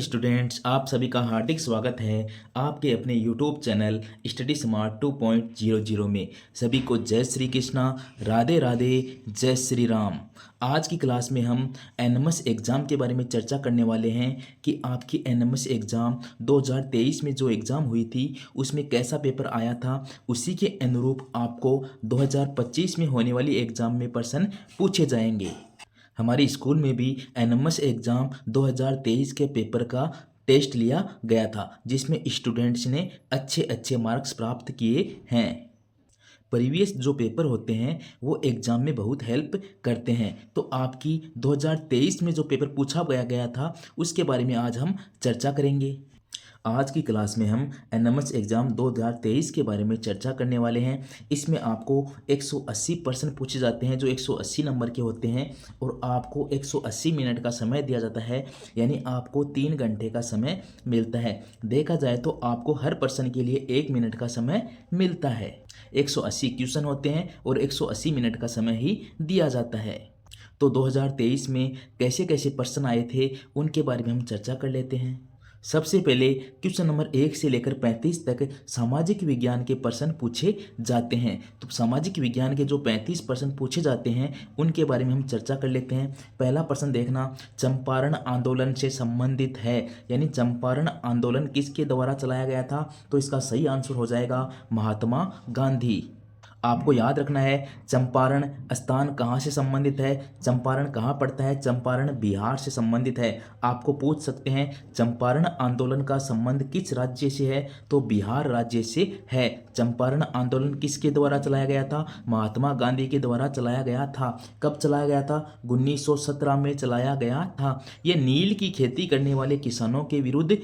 Students, आप सभी का हार्दिक स्वागत है आपके अपने यूट्यूब चैनल स्टडी स्मार्ट 2.00 में। सभी को जय श्री कृष्णा, राधे राधे, जय श्री राम। आज की क्लास में हम एनएमएस एग्ज़ाम के बारे में चर्चा करने वाले हैं कि आपकी एनएमएस एग्ज़ाम 2023 में जो एग्ज़ाम हुई थी उसमें कैसा पेपर आया था। उसी के अनुरूप आपको 2025 में होने वाली एग्ज़ाम में प्रश्न पूछे जाएंगे। हमारे स्कूल में भी एनएमएस एग्ज़ाम 2023 के पेपर का टेस्ट लिया गया था, जिसमें स्टूडेंट्स ने अच्छे अच्छे मार्क्स प्राप्त किए हैं। प्रीवियस जो पेपर होते हैं वो एग्ज़ाम में बहुत हेल्प करते हैं। तो आपकी 2023 में जो पेपर पूछा गया था उसके बारे में आज हम चर्चा करेंगे। आज की क्लास में हम एनएमएस एग्ज़ाम 2023 के बारे में चर्चा करने वाले हैं। इसमें आपको 180 प्रश्न पूछे जाते हैं जो 180 नंबर के होते हैं, और आपको 180 मिनट का समय दिया जाता है, यानी आपको 3 घंटे का समय मिलता है। देखा जाए तो आपको हर प्रश्न के लिए 1 मिनट का समय मिलता है। 180 क्वेश्चन होते हैं और 180 मिनट का समय ही दिया जाता है। तो 2023 में कैसे कैसे प्रश्न आए थे उनके बारे में हम चर्चा कर लेते हैं। सबसे पहले क्वेश्चन नंबर 1 से लेकर 35 तक सामाजिक विज्ञान के प्रश्न पूछे जाते हैं। तो सामाजिक विज्ञान के जो 35 प्रश्न पूछे जाते हैं उनके बारे में हम चर्चा कर लेते हैं। पहला प्रश्न देखना, चंपारण आंदोलन से संबंधित है, यानी चंपारण आंदोलन किसके द्वारा चलाया गया था। तो इसका सही आंसर हो जाएगा महात्मा गांधी। आपको याद रखना है चंपारण स्थान कहाँ से संबंधित है, चंपारण कहाँ पड़ता है। चंपारण बिहार से संबंधित है। आपको पूछ सकते हैं चंपारण आंदोलन का संबंध किस राज्य से है, तो बिहार राज्य से है। चंपारण आंदोलन किसके द्वारा चलाया गया था, महात्मा गांधी के द्वारा चलाया गया था। कब चलाया गया था, 1917 में चलाया गया था। यह नील की खेती करने वाले किसानों के विरुद्ध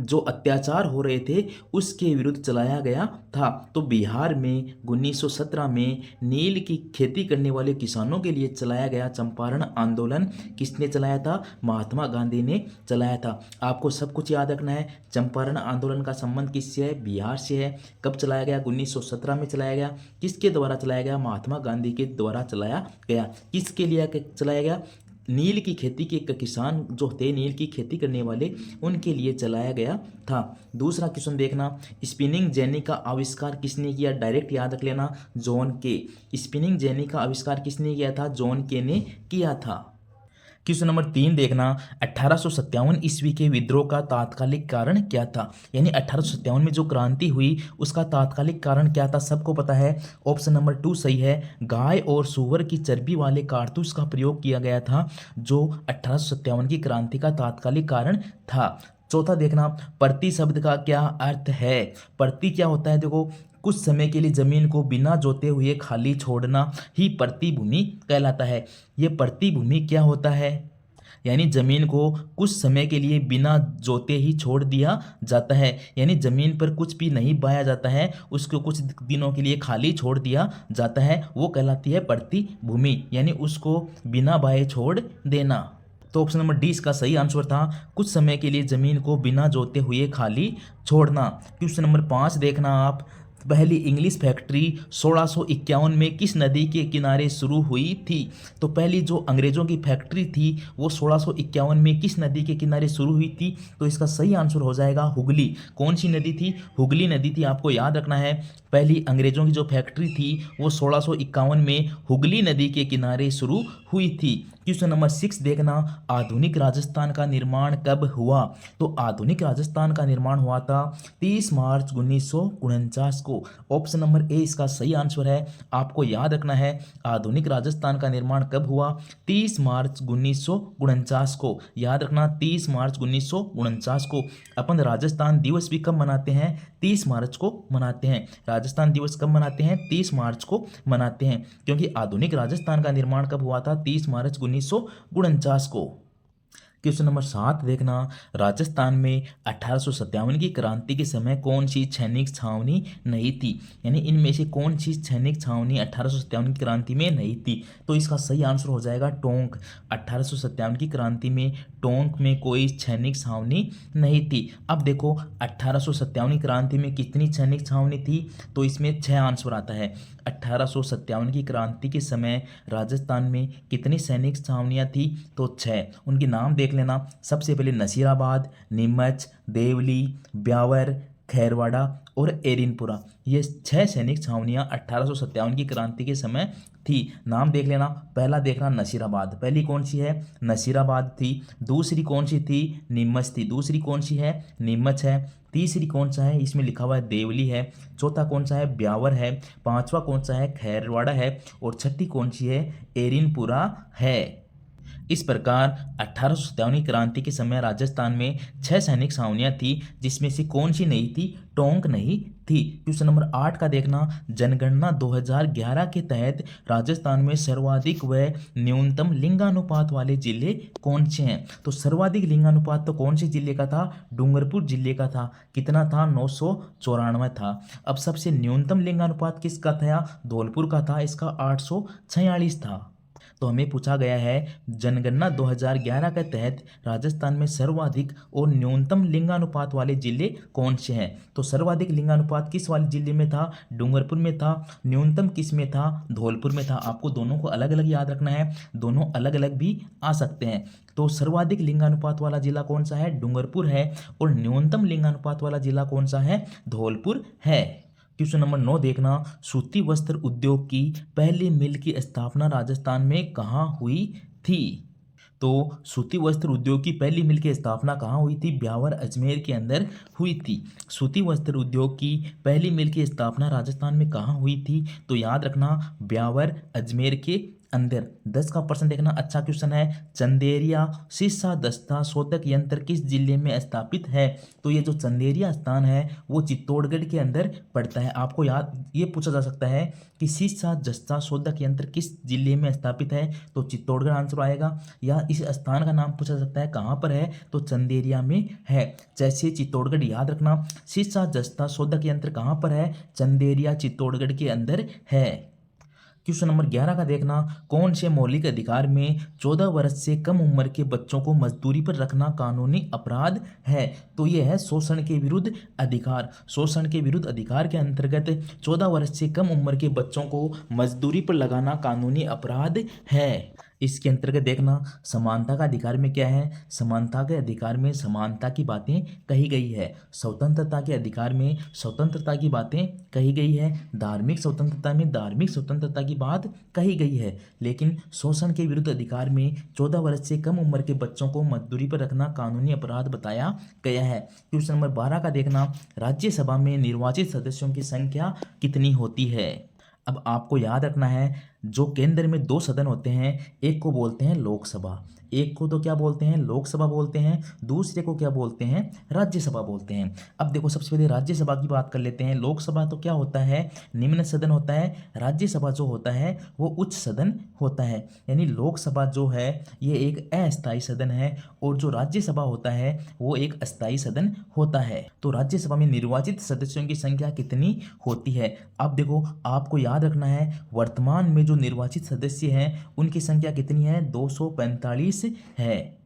जो अत्याचार हो रहे थे उसके विरुद्ध चलाया गया था। तो बिहार में 1917 में नील की खेती करने वाले किसानों के लिए चलाया गया चंपारण आंदोलन किसने चलाया था, महात्मा गांधी ने चलाया था। आपको सब कुछ याद रखना है। चंपारण आंदोलन का संबंध किससे है, बिहार से है। कब चलाया गया, 1917 में चलाया गया। किसके द्वारा चलाया गया, महात्मा गांधी के द्वारा चलाया गया। किसके लिए चलाया गया, नील की खेती के किसान जो थे, नील की खेती करने वाले, उनके लिए चलाया गया था। दूसरा क्वेश्चन देखना, स्पिनिंग जेनी का आविष्कार किसने किया। डायरेक्ट याद रख लेना, जॉन के। स्पिनिंग जेनी का आविष्कार किसने किया था, जॉन के ने किया था। क्वेश्चन नंबर 3 देखना, 1857 ईस्वी के विद्रोह का तात्कालिक कारण क्या था, यानी 1857 में जो क्रांति हुई उसका तात्कालिक कारण क्या था, सबको पता है। ऑप्शन नंबर 2 सही है। गाय और सूअर की चर्बी वाले कारतूस का प्रयोग किया गया था, जो 1857 की क्रांति का तात्कालिक कारण था। चौथा देखना, प्रति शब्द का क्या अर्थ है। प्रति क्या होता है, देखो कुछ समय के लिए जमीन को बिना जोते हुए खाली छोड़ना ही प्रतिभूमि कहलाता है। ये प्रतिभूमि क्या होता है, यानी जमीन को कुछ समय के लिए बिना जोते ही छोड़ दिया जाता है, यानी जमीन पर कुछ भी नहीं बाया जाता है, उसको कुछ दिनों के लिए खाली छोड़ दिया जाता है, वो कहलाती है प्रतिभूमि, यानी उसको बिना बाए छोड़ देना। तो ऑप्शन नंबर डी इसका सही आंसर था, कुछ समय के लिए जमीन को बिना जोते हुए खाली छोड़ना। क्वेश्चन नंबर 5 देखना आप, पहली इंग्लिश फैक्ट्री 1651 में किस नदी के किनारे शुरू हुई थी। तो पहली जो अंग्रेजों की फैक्ट्री थी वो 1651 में किस नदी के किनारे शुरू हुई थी। तो इसका सही आंसर हो जाएगा हुगली। कौन सी नदी थी, हुगली नदी थी। आपको याद रखना है पहली अंग्रेजों की जो फैक्ट्री थी वो 1651 में हुगली नदी के किनारे शुरू हुई थी। क्वेश्चन नंबर 6 देखना, आधुनिक राजस्थान का निर्माण कब हुआ। तो आधुनिक राजस्थान का निर्माण हुआ था 30 मार्च 1949 को। ऑप्शन नंबर ए इसका सही आंसर है। आपको याद रखना है आधुनिक राजस्थान का निर्माण कब हुआ, 30 मार्च 1949 को। याद रखना 30 मार्च 1949 को। अपन राजस्थान दिवस भी कब मनाते हैं, 30 मार्च को मनाते हैं। राजस्थान दिवस कब मनाते हैं, 30 मार्च को मनाते हैं, क्योंकि आधुनिक राजस्थान का निर्माण कब हुआ था, 30 मार्च 1949 को। क्वेश्चन नंबर 7 देखना, राजस्थान में 1857 की क्रांति के समय कौन सी सैनिक छावनी नहीं थी, यानी इनमें से कौन सी सैनिक छावनी 1857 की क्रांति में नहीं थी। तो इसका सही आंसर हो जाएगा टोंक। 1857 की क्रांति में टोंक में कोई सैनिक छावनी नहीं थी। अब देखो 1857 की क्रांति में कितनी सैनिक छावनी थी, तो इसमें 6 आंसर आता है। 1857 की क्रांति के समय राजस्थान में कितनी सैनिक छावनियाँ थी, तो 6। उनके नाम देख लेना। सबसे पहले नसीराबाद, नीमच, देवली, ब्यावर, खैरवाड़ा और एरिनपुरा, ये 6 सैनिक छावनियां 1857 की क्रांति के समय थी। नाम देख लेना। पहला देखना नसीराबाद, पहली कौन सी है? नसीराबाद थी। दूसरी कौन सी थी? नीमच थी। दूसरी कौन सी है? नीमच है। तीसरी कौन सा है? इसमें लिखा हुआ है देवली है। चौथा कौन सा है? ब्यावर है। पांचवा कौन सा है? खैरवाड़ा है। और छठी कौन सी है? एरिनपुरा है। इस प्रकार 1857 की क्रांति के समय राजस्थान में 6 सैनिक छावनियां थी, जिसमें से कौन सी नहीं थी? टोंक नहीं थी। क्वेश्चन नंबर 8 का देखना। जनगणना 2011 के तहत राजस्थान में सर्वाधिक व न्यूनतम लिंगानुपात वाले जिले कौन से हैं? तो सर्वाधिक लिंगानुपात तो कौन से जिले का था? डूंगरपुर जिले का था। कितना था? 994 था। अब सबसे न्यूनतम लिंगानुपात किसका था? धौलपुर का था, इसका 846 था। तो हमें पूछा गया है जनगणना 2011 के तहत राजस्थान में सर्वाधिक और न्यूनतम लिंगानुपात वाले जिले कौन से हैं? तो सर्वाधिक लिंगानुपात किस वाले जिले में था? डूंगरपुर में था। न्यूनतम किस में था? धौलपुर में था। आपको दोनों को अलग अलग याद रखना है, दोनों अलग अलग भी आ सकते हैं। तो सर्वाधिक लिंगानुपात वाला जिला कौन सा है? डूंगरपुर है। और न्यूनतम लिंगानुपात वाला जिला कौन सा है? धौलपुर है। क्वेश्चन नंबर 9 देखना। सूती वस्त्र उद्योग की पहली मिल की स्थापना राजस्थान में कहाँ हुई थी? तो सूती वस्त्र उद्योग की पहली मिल की स्थापना कहाँ हुई थी? ब्यावर, अजमेर के अंदर हुई थी। सूती वस्त्र उद्योग की पहली मिल की स्थापना राजस्थान में कहाँ हुई थी? तो याद रखना, ब्यावर, अजमेर के अंदर। 10 का प्रश्न देखना, अच्छा क्वेश्चन है। चंदेरिया शीशा दस्ता शोधक यंत्र किस जिले में स्थापित है? तो ये जो चंदेरिया स्थान है वो चित्तौड़गढ़ के अंदर पड़ता है। आपको याद ये पूछा जा सकता है कि शीशा दस्ता शोधक यंत्र किस जिले में स्थापित है? तो चित्तौड़गढ़ आंसर आएगा। या इस स्थान का नाम पूछा जा सकता है कहाँ पर है? तो चंदेरिया में है। जैसे चित्तौड़गढ़ याद रखना। शीशा दस्ता शोधक यंत्र कहाँ पर है? चंदेरिया चित्तौड़गढ़ के अंदर है। क्वेश्चन नंबर 11 का देखना। कौन से मौलिक अधिकार में 14 वर्ष से कम उम्र के बच्चों को मजदूरी पर रखना कानूनी अपराध है? तो यह है शोषण के विरुद्ध अधिकार। शोषण के विरुद्ध अधिकार के अंतर्गत 14 वर्ष से कम उम्र के बच्चों को मजदूरी पर लगाना कानूनी अपराध है। इसके अंतर्गत देखना, समानता का अधिकार में क्या है? समानता के अधिकार में समानता की बातें कही गई है। स्वतंत्रता के अधिकार में स्वतंत्रता की बातें कही गई है। धार्मिक स्वतंत्रता में धार्मिक स्वतंत्रता की बात कही गई है। लेकिन शोषण के विरुद्ध अधिकार में 14 वर्ष से कम उम्र के बच्चों को मजदूरी पर रखना कानूनी अपराध बताया गया है। क्वेश्चन नंबर 12 का देखना। राज्यसभा में निर्वाचित सदस्यों की संख्या कितनी होती है? अब आपको याद रखना है, जो केंद्र में 2 सदन होते हैं, एक को बोलते हैं लोकसभा, एक को तो क्या बोलते हैं? लोकसभा बोलते हैं। दूसरे को क्या बोलते हैं? राज्यसभा बोलते हैं। अब देखो, सबसे पहले राज्यसभा की बात कर लेते हैं। लोकसभा तो क्या होता है? निम्न सदन होता है। राज्यसभा जो होता है वो उच्च सदन होता है। यानी लोकसभा जो है ये एक अस्थायी सदन है, और जो राज्यसभा होता है वो एक अस्थायी सदन होता है। तो राज्यसभा में निर्वाचित सदस्यों की संख्या कितनी होती है? अब देखो, आपको याद रखना है, वर्तमान में जो निर्वाचित सदस्य हैं उनकी संख्या कितनी है? 245 है।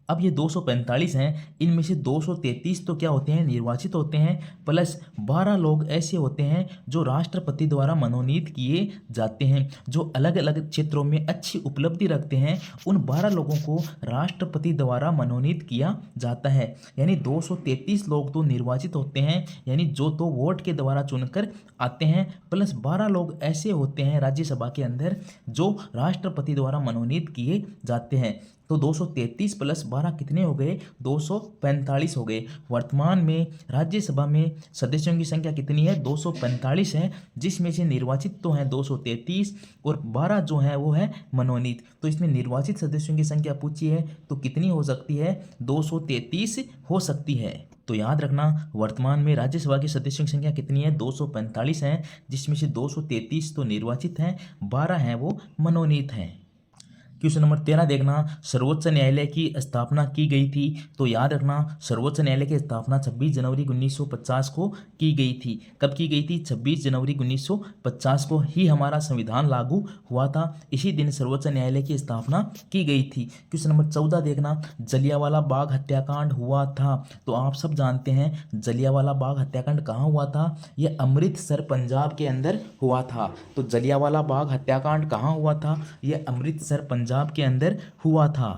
अब ये 245 हैं, इनमें से 233 तो क्या होते हैं? निर्वाचित होते हैं, प्लस 12 लोग ऐसे होते हैं जो राष्ट्रपति द्वारा मनोनीत किए जाते हैं। जो अलग अलग क्षेत्रों में अच्छी उपलब्धि रखते हैं, उन 12 लोगों को राष्ट्रपति द्वारा मनोनीत किया जाता है। यानी 233 लोग तो निर्वाचित होते हैं, यानी जो तो वोट के द्वारा चुनकर आते हैं, प्लस 12 लोग ऐसे होते हैं राज्यसभा के अंदर जो राष्ट्रपति द्वारा मनोनीत किए जाते हैं। तो 233 प्लस 12 कितने हो गए? 245 हो गए। वर्तमान में राज्यसभा में सदस्यों की संख्या कितनी है? 245 है, जिसमें से निर्वाचित तो हैं 233 और 12 जो हैं वो है मनोनीत। तो इसमें निर्वाचित सदस्यों की संख्या पूछी है तो कितनी हो सकती है? 233 हो सकती है। तो याद रखना, वर्तमान में राज्यसभा के सदस्यों की संख्या कितनी है? 245 है, जिसमें से 233 तो निर्वाचित हैं, 12 हैं वो मनोनीत हैं। क्वेश्चन नंबर 13 देखना। सर्वोच्च न्यायालय की स्थापना की गई थी? तो याद रखना, सर्वोच्च न्यायालय की स्थापना 26 जनवरी 1950 को की गई थी। कब की गई थी? 26 जनवरी 1950 को ही हमारा संविधान लागू हुआ था। इसी दिन सर्वोच्च न्यायालय की स्थापना की गई थी। क्वेश्चन नंबर 14 देखना। जलियांवाला बाग हत्याकांड हुआ था? तो आप सब जानते हैं जलियांवाला बाग हत्याकांड कहाँ हुआ था? यह अमृतसर पंजाब के अंदर हुआ था। तो जलियांवाला बाग हत्याकांड कहाँ हुआ था? यह अमृतसर पंजाब के अंदर हुआ था।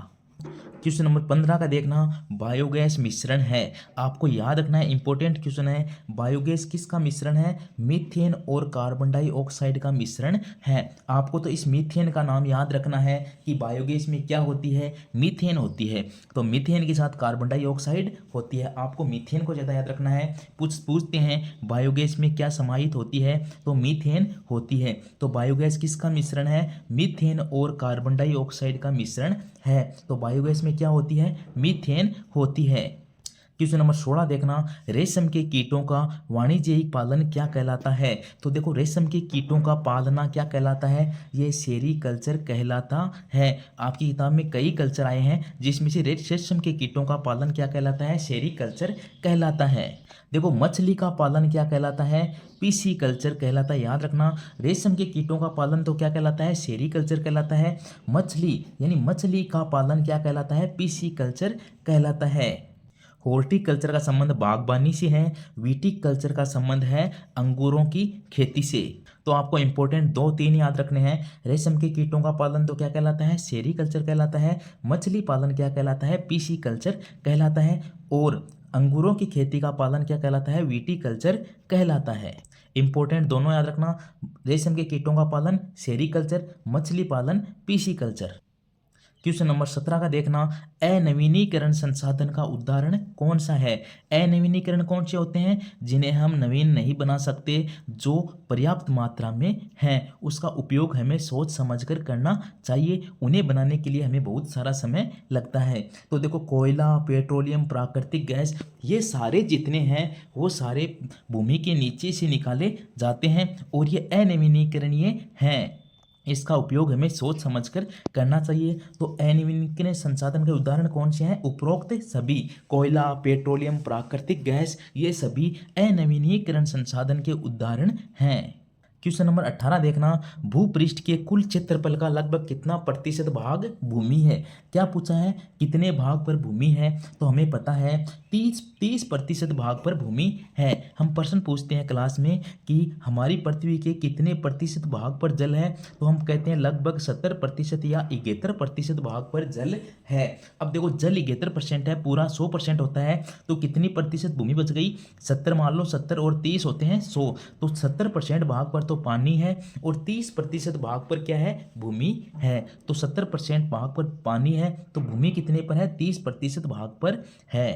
क्वेश्चन नंबर 15 का देखना, बायोगैस मिश्रण है। आपको याद रखना है, इंपॉर्टेंट क्वेश्चन है। बायोगैस किसका मिश्रण है? मीथेन और कार्बन डाइऑक्साइड का मिश्रण है। आपको तो इस मीथेन का नाम याद रखना है कि बायोगैस में क्या होती है? मीथेन होती है। तो मीथेन के साथ कार्बन डाइऑक्साइड होती है। आपको मीथेन को ज़्यादा याद रखना है। पूछते हैं बायोगैस में क्या समाहित होती है? तो मीथेन होती है। तो बायोगैस किसका मिश्रण है? मीथेन और कार्बन डाइऑक्साइड का मिश्रण है। तो बायोगैस में क्या होती है? मीथेन होती है। क्वेश्चन नंबर 16 देखना, रेशम के कीटों का वाणिज्यिक पालन क्या कहलाता है? तो देखो, रेशम के कीटों का पालना क्या कहलाता है? ये सेरीकल्चर कहलाता है। आपकी किताब में कई कल्चर आए हैं जिसमें से रेशम के कीटों का पालन क्या कहलाता है? सेरीकल्चर कहलाता है। देखो, मछली का पालन क्या कहलाता है? पीसी कल्चर कहलाता है। याद रखना, रेशम के कीटों का पालन तो क्या कहलाता है? सेरीकल्चर कहलाता है। मछली यानी मछली का पालन क्या कहलाता है? पीसी कल्चर कहलाता है। हॉर्टिकल्चर का संबंध बागबानी से है। विटिकल्चर का संबंध है अंगूरों की खेती से। तो आपको इंपॉर्टेंट 2-3 याद रखने हैं। रेशम के कीटों का पालन तो क्या कहलाता है? सेरीकल्चर कहलाता है। मछली पालन क्या कहलाता है? पीसीकल्चर कहलाता है। और अंगूरों की खेती का पालन क्या कहलाता है? विटिकल्चर कहलाता है। इंपॉर्टेंट दोनों याद रखना, रेशम के कीटों का पालन सेरीकल्चर, मछली पालन पीसीकल्चर। क्वेश्चन नंबर 17 का देखना, अनवीनीकरण संसाधन का उदाहरण कौन सा है? अनवीनीकरण कौन से होते हैं? जिन्हें हम नवीन नहीं बना सकते, जो पर्याप्त मात्रा में हैं। उसका उपयोग हमें सोच समझकर करना चाहिए। उन्हें बनाने के लिए हमें बहुत सारा समय लगता है। तो देखो, कोयला, पेट्रोलियम, प्राकृतिक गैस, ये सारे जितने हैं वो सारे भूमि के नीचे से निकाले जाते हैं और ये अनवीनीकरणीय हैं। इसका उपयोग हमें सोच समझकर करना चाहिए। तो अनवीनीकरण संसाधन के उदाहरण कौन से हैं? उपरोक्त सभी, कोयला, पेट्रोलियम, प्राकृतिक गैस, ये सभी अनवीनीकरण संसाधन के उदाहरण हैं। क्वेश्चन नंबर 18 देखना, भूपृष्ठ के कुल क्षेत्रफल का लगभग कितना प्रतिशत भाग भूमि है? क्या पूछा है? कितने भाग पर भूमि है? तो हमें पता है 30% भाग पर भूमि है। हम प्रश्न पूछते हैं क्लास में कि हमारी पृथ्वी के कितने प्रतिशत भाग पर जल है? तो हम कहते हैं लगभग 70% या 71% भाग पर जल है। अब देखो, जल 71% है, पूरा 100% होता है, तो कितनी प्रतिशत भूमि बच गई? 70 मान लो, 70 और 30 होते हैं 100, तो 70% भाग पर तो पानी है और 30% भाग पर क्या है? भूमि है। तो 70% भाग पर पानी है, तो भूमि कितने पर है? 30% भाग पर है।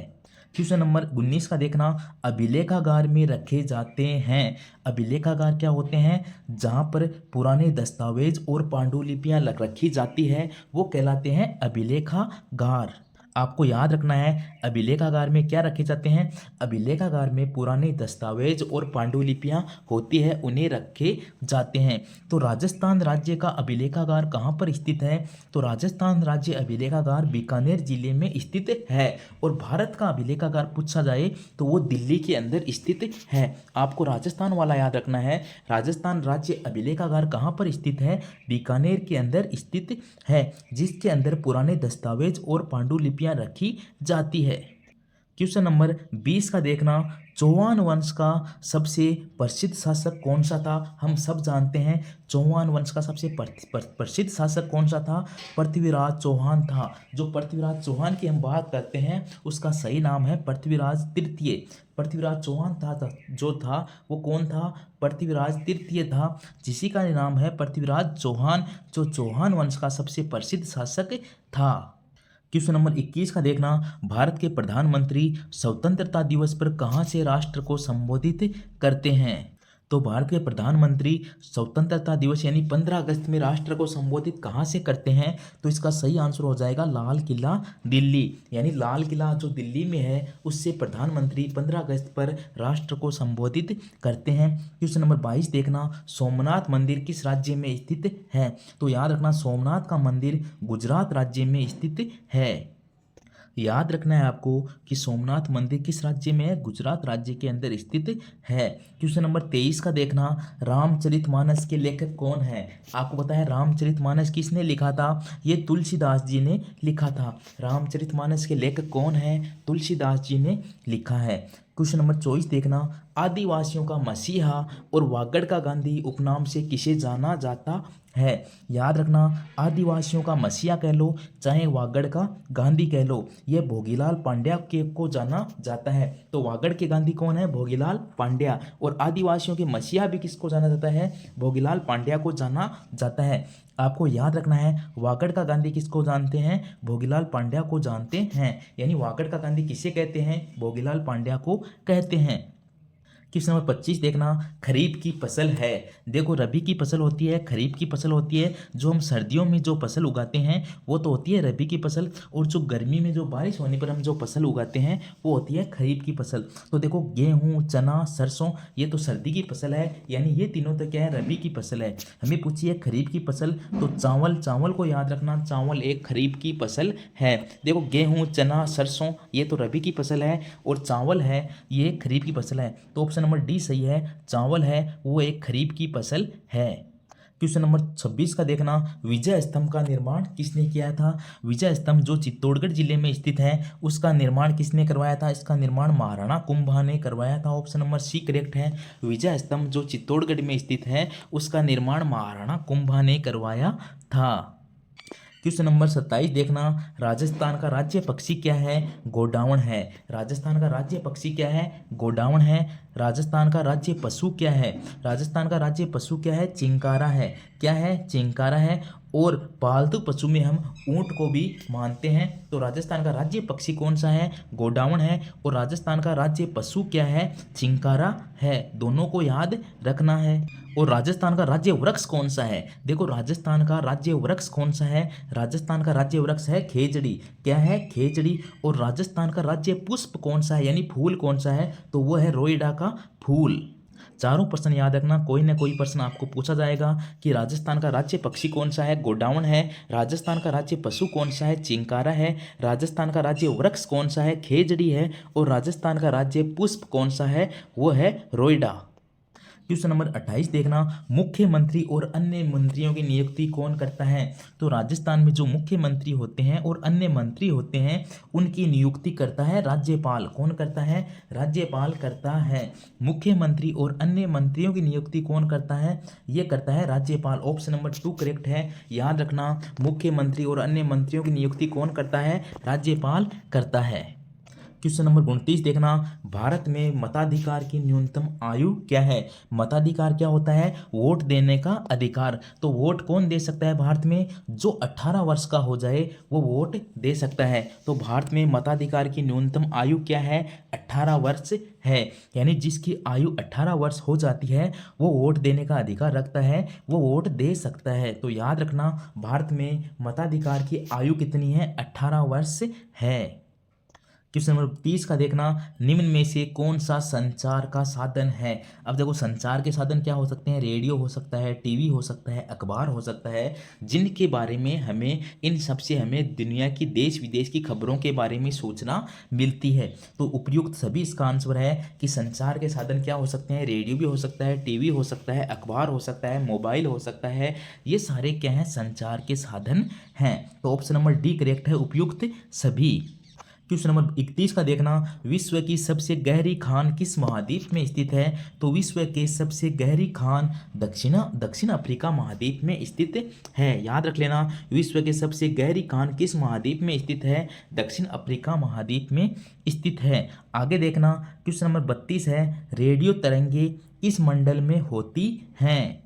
क्वेश्चन नंबर 19 का देखना, अभिलेखागार में रखे जाते हैं। अभिलेखागार क्या होते हैं? जहाँ पर पुराने दस्तावेज और पांडुलिपियाँ रखी जाती है, वो कहलाते हैं अभिलेखागार। आपको याद रखना है, अभिलेखागार में क्या रखे जाते हैं? अभिलेखागार में पुराने दस्तावेज और पांडुलिपियाँ होती है, उन्हें रखे जाते हैं। तो राजस्थान राज्य का अभिलेखागार कहाँ पर स्थित है? तो राजस्थान राज्य अभिलेखागार बीकानेर जिले में स्थित है। और भारत का अभिलेखागार पूछा जाए तो वो दिल्ली के अंदर स्थित है। आपको राजस्थान वाला याद रखना है। राजस्थान राज्य अभिलेखागार कहाँ पर स्थित है? बीकानेर के अंदर स्थित है, जिसके अंदर पुराने दस्तावेज और पांडुलिपियाँ रखी जाती है। क्वेश्चन नंबर 20 का देखना, चौहान वंश का सबसे प्रसिद्ध शासक कौन सा था? हम सब जानते हैं चौहान वंश का सबसे प्रसिद्ध शासक कौन सा था? पृथ्वीराज चौहान था। जो पृथ्वीराज चौहान की हम बात करते हैं, उसका सही नाम है पृथ्वीराज तृतीय। पृथ्वीराज चौहान जो था वो कौन था? पृथ्वीराज तृतीय था, जिसी का नाम है पृथ्वीराज चौहान, जो चौहान वंश का सबसे प्रसिद्ध शासक था। क्वेश्चन नंबर 21 का देखना, भारत के प्रधानमंत्री स्वतंत्रता दिवस पर कहाँ से राष्ट्र को संबोधित करते हैं? तो भारत के प्रधानमंत्री स्वतंत्रता दिवस यानी 15 अगस्त में राष्ट्र को संबोधित कहाँ से करते हैं? तो इसका सही आंसर हो जाएगा लाल किला दिल्ली। यानी लाल किला जो दिल्ली में है, उससे प्रधानमंत्री 15 अगस्त पर राष्ट्र को संबोधित करते हैं। क्वेश्चन नंबर 22 देखना, सोमनाथ मंदिर किस राज्य में स्थित है? तो याद रखना, सोमनाथ का मंदिर गुजरात राज्य में स्थित है। याद रखना है आपको कि सोमनाथ मंदिर किस राज्य में है? गुजरात राज्य के अंदर स्थित है। क्वेश्चन नंबर 23 का देखना, रामचरितमानस के लेखक कौन है? आपको पता है रामचरितमानस किसने लिखा था? ये तुलसीदास जी ने लिखा था। रामचरितमानस के लेखक कौन है? तुलसीदास जी ने लिखा है। क्वेश्चन नंबर 24 देखना, आदिवासियों का मसीहा और वागड़ का गांधी उपनाम से किसे जाना जाता है। याद रखना, आदिवासियों का मसीहा कह लो चाहे वागड़ का गांधी कह लो, यह भोगीलाल पांड्या के को जाना जाता है। तो वागड़ के गांधी कौन है? भोगीलाल पांड्या। और आदिवासियों के मसीहा भी किसको जाना जाता है? भोगीलाल पांड्या को जाना जाता है। आपको याद रखना है, वागड़ का गांधी किसको जानते हैं? भोगीलाल पांड्या को जानते हैं। यानी वागड़ का गांधी किसे कहते हैं? भोगीलाल पांड्या को कहते हैं। क्वेश्चन नंबर 25 देखना, खरीफ की फसल है। देखो, रबी की फसल होती है, खरीफ की फसल होती है। जो हम सर्दियों में जो फसल उगाते हैं वो तो होती है रबी की फसल, और जो गर्मी में जो बारिश होने पर हम जो फसल उगाते हैं वो होती है खरीफ की फसल। तो देखो, गेहूँ, चना, सरसों, ये तो सर्दी की फसल है, यानी ये तीनों तो क्या है? रबी की फसल है। हमें पूछी है खरीफ की फसल, तो चावल, चावल को याद रखना, चावल एक खरीफ की फसल है। देखो, गेहूँ, चना, सरसों ये तो रबी की फसल है, और चावल है ये खरीफ की फसल है। तो ऑप्शन नंबर डी सही है, चावल है वो एक खरीफ की फसल है। क्वेश्चन नंबर 26 का देखना, विजय स्तंभ का निर्माण किसने किया था? विजय स्तंभ जो चित्तौड़गढ़ जिले में स्थित है उसका निर्माण किसने करवाया था? इसका निर्माण महाराणा कुंभा ने करवाया था। ऑप्शन नंबर सी करेक्ट है। विजय स्तंभ जो चित्तौड़गढ़ में स्थित है उसका निर्माण महाराणा कुंभा ने करवाया था। क्वेश्चन नंबर 27 देखना, राजस्थान का राज्य पक्षी क्या है? गोडावण है। राजस्थान का राज्य पक्षी क्या है? गोडावण है। राजस्थान का राज्य पशु क्या है? राजस्थान का राज्य पशु क्या है? चिंकारा है। क्या है? चिंकारा है। और पालतू पशु में हम ऊंट को भी मानते हैं। तो राजस्थान का राज्य पक्षी कौन सा है? गोडावण है। और राजस्थान का राज्य पशु क्या है? चिंकारा है। दोनों को याद रखना है। और राजस्थान का राज्य वृक्ष कौन सा है? देखो, राजस्थान का राज्य वृक्ष कौन सा है? राजस्थान का राज्य वृक्ष है खेजड़ी। क्या है? खेजड़ी। और राजस्थान का राज्य पुष्प कौन सा है, यानी फूल कौन सा है? तो वो है रोईडा का फूल। चारों प्रश्न याद रखना, कोई ना कोई प्रश्न आपको पूछा जाएगा कि राजस्थान का राज्य पक्षी कौन सा है? गोडावण है। राजस्थान का राज्य पशु कौन सा है? चिंकारा है। राजस्थान का राज्य वृक्ष कौन सा है? खेजड़ी है। और राजस्थान का राज्य पुष्प कौन सा है? वो है रोईडा। क्वेश्चन नंबर 28 देखना, मुख्यमंत्री और अन्य मंत्रियों की नियुक्ति कौन करता है? तो राजस्थान में जो मुख्यमंत्री होते हैं और अन्य मंत्री होते हैं उनकी नियुक्ति करता है राज्यपाल। कौन करता है? राज्यपाल करता है। मुख्यमंत्री और अन्य मंत्रियों की नियुक्ति कौन करता है? ये करता है राज्यपाल। ऑप्शन नंबर 2 करेक्ट है। याद रखना, मुख्यमंत्री और अन्य मंत्रियों की नियुक्ति कौन करता है? राज्यपाल करता है। क्वेश्चन नंबर 29 देखना, भारत में मताधिकार की न्यूनतम आयु क्या है? मताधिकार क्या होता है? वोट देने का अधिकार। तो वोट कौन दे सकता है भारत में? जो 18 वर्ष का हो जाए वो वोट दे सकता है। तो भारत में मताधिकार की न्यूनतम आयु क्या है? 18 वर्ष है। यानी जिसकी आयु 18 वर्ष हो जाती है वो वोट देने का अधिकार रखता है, वो वोट दे सकता है। तो याद रखना, भारत में मताधिकार की आयु कितनी है? 18 वर्ष है। क्वेश्चन नंबर 30 का देखना, निम्न में से कौन सा संचार का साधन है? अब देखो, संचार के साधन क्या हो सकते हैं? रेडियो हो सकता है, टीवी हो सकता है, अखबार हो सकता है, जिनके बारे में हमें, इन सबसे हमें दुनिया की, देश विदेश की खबरों के बारे में सूचना मिलती है। तो उपयुक्त सभी इसका आंसर है कि संचार के साधन क्या हो सकते हैं? रेडियो भी हो सकता है, टीवी हो सकता है, अखबार हो सकता है, मोबाइल हो सकता है। ये सारे क्या हैं? संचार के साधन हैं। तो ऑप्शन नंबर डी करेक्ट है, उपयुक्त सभी। क्वेश्चन नंबर 31 का देखना, विश्व की सबसे गहरी खान किस महाद्वीप में स्थित है? तो विश्व के सबसे गहरी खान दक्षिण अफ्रीका महाद्वीप में स्थित है। याद रख लेना, विश्व के सबसे गहरी खान किस महाद्वीप में स्थित है? दक्षिण अफ्रीका महाद्वीप में स्थित है। आगे देखना, क्वेश्चन नंबर 32 है, रेडियो तरंगे किस मंडल में होती हैं?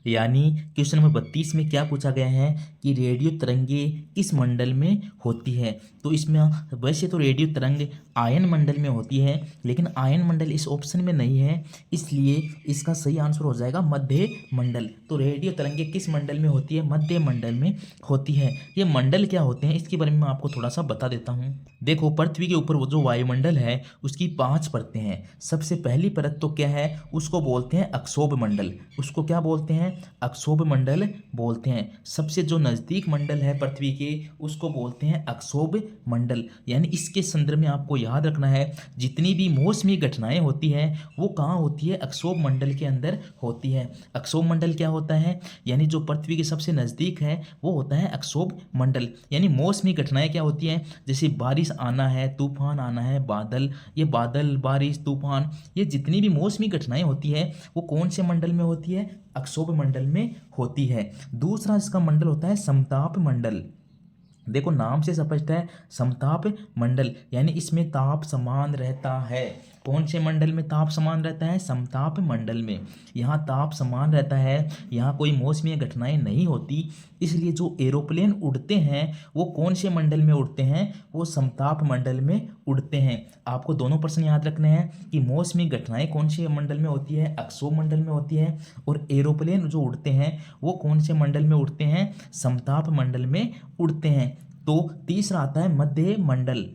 यानी क्वेश्चन नंबर 32 में क्या पूछा गया है कि रेडियो तरंगे किस मंडल में होती है? तो इसमें वैसे तो रेडियो तरंग आयन मंडल में होती है, लेकिन आयन मंडल इस ऑप्शन में नहीं है, इसलिए इसका सही आंसर हो जाएगा मध्य मंडल। तो रेडियो तरंगे किस मंडल में होती है? मध्य मंडल में होती है। ये मंडल क्या होते हैं इसके बारे में मैं आपको थोड़ा सा बता देता हूँ। देखो, पृथ्वी के ऊपर वो जो वायुमंडल है उसकी 5 परतें हैं। सबसे पहली परत तो क्या है? उसको बोलते हैं अक्षोभ मंडल। उसको क्या बोलते हैं? अक्षोभ मंडल बोलते हैं। सबसे जो नज़दीक मंडल है पृथ्वी के उसको बोलते हैं अक्षोभ मंडल। यानी इसके संदर्भ में आपको याद रखना है, जितनी भी मौसमी घटनाएं होती हैं वो कहाँ होती है? अक्षोभ मंडल के अंदर होती है। अक्षोभ मंडल क्या होता है? यानी जो पृथ्वी के सबसे नज़दीक है वो होता है अक्षोभ मंडल। यानी मौसमी घटनाएं क्या होती हैं? जैसे बारिश आना है, तूफान आना है, ये बादल, बारिश, तूफान, ये जितनी भी मौसमी घटनाएं होती है वो कौन से मंडल में होती है? अक्षोभ मंडल में होती है। दूसरा इसका मंडल होता है समताप मंडल। देखो नाम से स्पष्ट है, समताप मंडल यानी इसमें ताप समान रहता है। कौन से मंडल में ताप समान रहता है? समताप मंडल में। यहाँ ताप समान रहता है, यहाँ कोई मौसमी घटनाएं नहीं होती, इसलिए जो एरोप्लेन उड़ते हैं वो कौन से मंडल में उड़ते हैं? वो समताप मंडल में उड़ते हैं। आपको दोनों प्रश्न याद रखने हैं कि मौसमी घटनाएं कौन से मंडल में होती है? अक्षोभ मंडल में होती है। और एरोप्लेन जो उड़ते हैं वो कौन से मंडल में उड़ते हैं? समताप मंडल में उड़ते हैं। तो तीसरा आता है मध्य मंडल।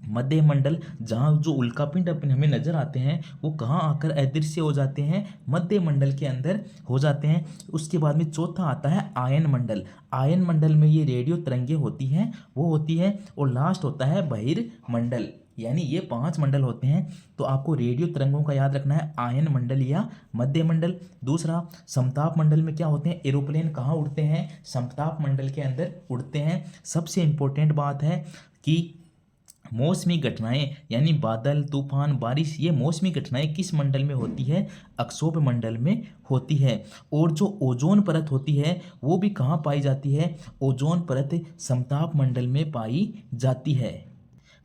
मध्य मंडल जहाँ जो उल्कापिंड अपने हमें नजर आते हैं वो कहाँ आकर अदृश्य हो जाते हैं? मध्य मंडल के अंदर हो जाते हैं। उसके बाद में चौथा आता है आयन मंडल। आयन मंडल में ये रेडियो तरंगें होती हैं, वो होती है। और लास्ट होता है बहिर्मंडल। यानी ये 5 मंडल होते हैं। तो आपको रेडियो तरंगों का याद रखना है, आयन मंडल या मध्य मंडल। दूसरा समताप मंडल में क्या होते हैं? एरोप्लेन कहाँ उड़ते हैं? समताप मंडल के अंदर उड़ते हैं। सबसे इंपॉर्टेंट बात है कि मौसमी घटनाएं यानी बादल, तूफान, बारिश, ये मौसमी घटनाएं किस मंडल में होती है? अक्षोभ मंडल में होती है। और जो ओजोन परत होती है वो भी कहाँ पाई जाती है? ओजोन परत समताप मंडल में पाई जाती है।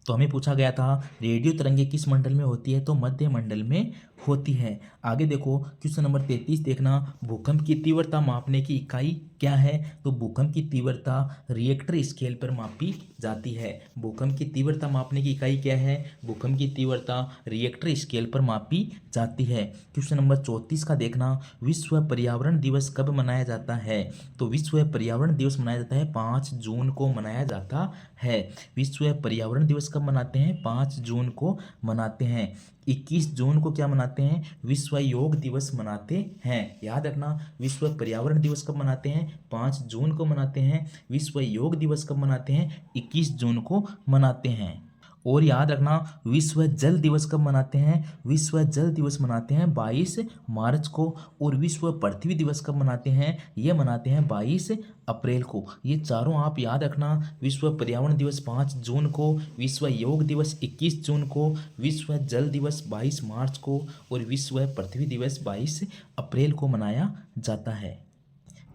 तो हमें पूछा गया था रेडियो तरंगे किस मंडल में होती है? तो मध्य मंडल में होती है। आगे देखो क्वेश्चन नंबर 33 देखना, भूकंप की तीव्रता मापने की इकाई क्या है? तो भूकंप की तीव्रता रिएक्टर स्केल पर मापी जाती है। भूकंप की तीव्रता मापने की इकाई क्या है? भूकंप की तीव्रता रिएक्टर स्केल पर मापी जाती है। क्वेश्चन नंबर 34 का देखना, विश्व पर्यावरण दिवस कब मनाया जाता है? तो विश्व पर्यावरण दिवस मनाया जाता है 5 जून को मनाया जाता है। विश्व पर्यावरण दिवस कब मनाते हैं? 5 जून को मनाते हैं। 21 जून को क्या मनाते हैं? विश्व योग दिवस मनाते हैं। याद रखना, विश्व पर्यावरण दिवस कब मनाते हैं? 5 जून को मनाते हैं। विश्व योग दिवस कब मनाते हैं? 21 जून को मनाते हैं। और याद रखना, विश्व जल दिवस कब मनाते हैं? विश्व जल दिवस मनाते हैं 22 मार्च को। और विश्व पृथ्वी दिवस कब मनाते हैं? ये मनाते हैं 22 अप्रैल को। ये चारों आप याद रखना, विश्व पर्यावरण दिवस 5 जून को, विश्व योग दिवस 21 जून को, विश्व जल दिवस 22 मार्च को और विश्व पृथ्वी दिवस 22 अप्रैल को मनाया जाता है।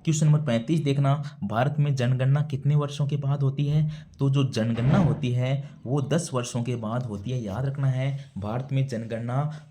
क्वेश्चन नंबर 35 देखना, भारत में जनगणना कितने वर्षों के बाद होती है? तो जो जनगणना होती है वो 10 वर्षों के बाद होती है। याद रखना है, भारत में जनगणना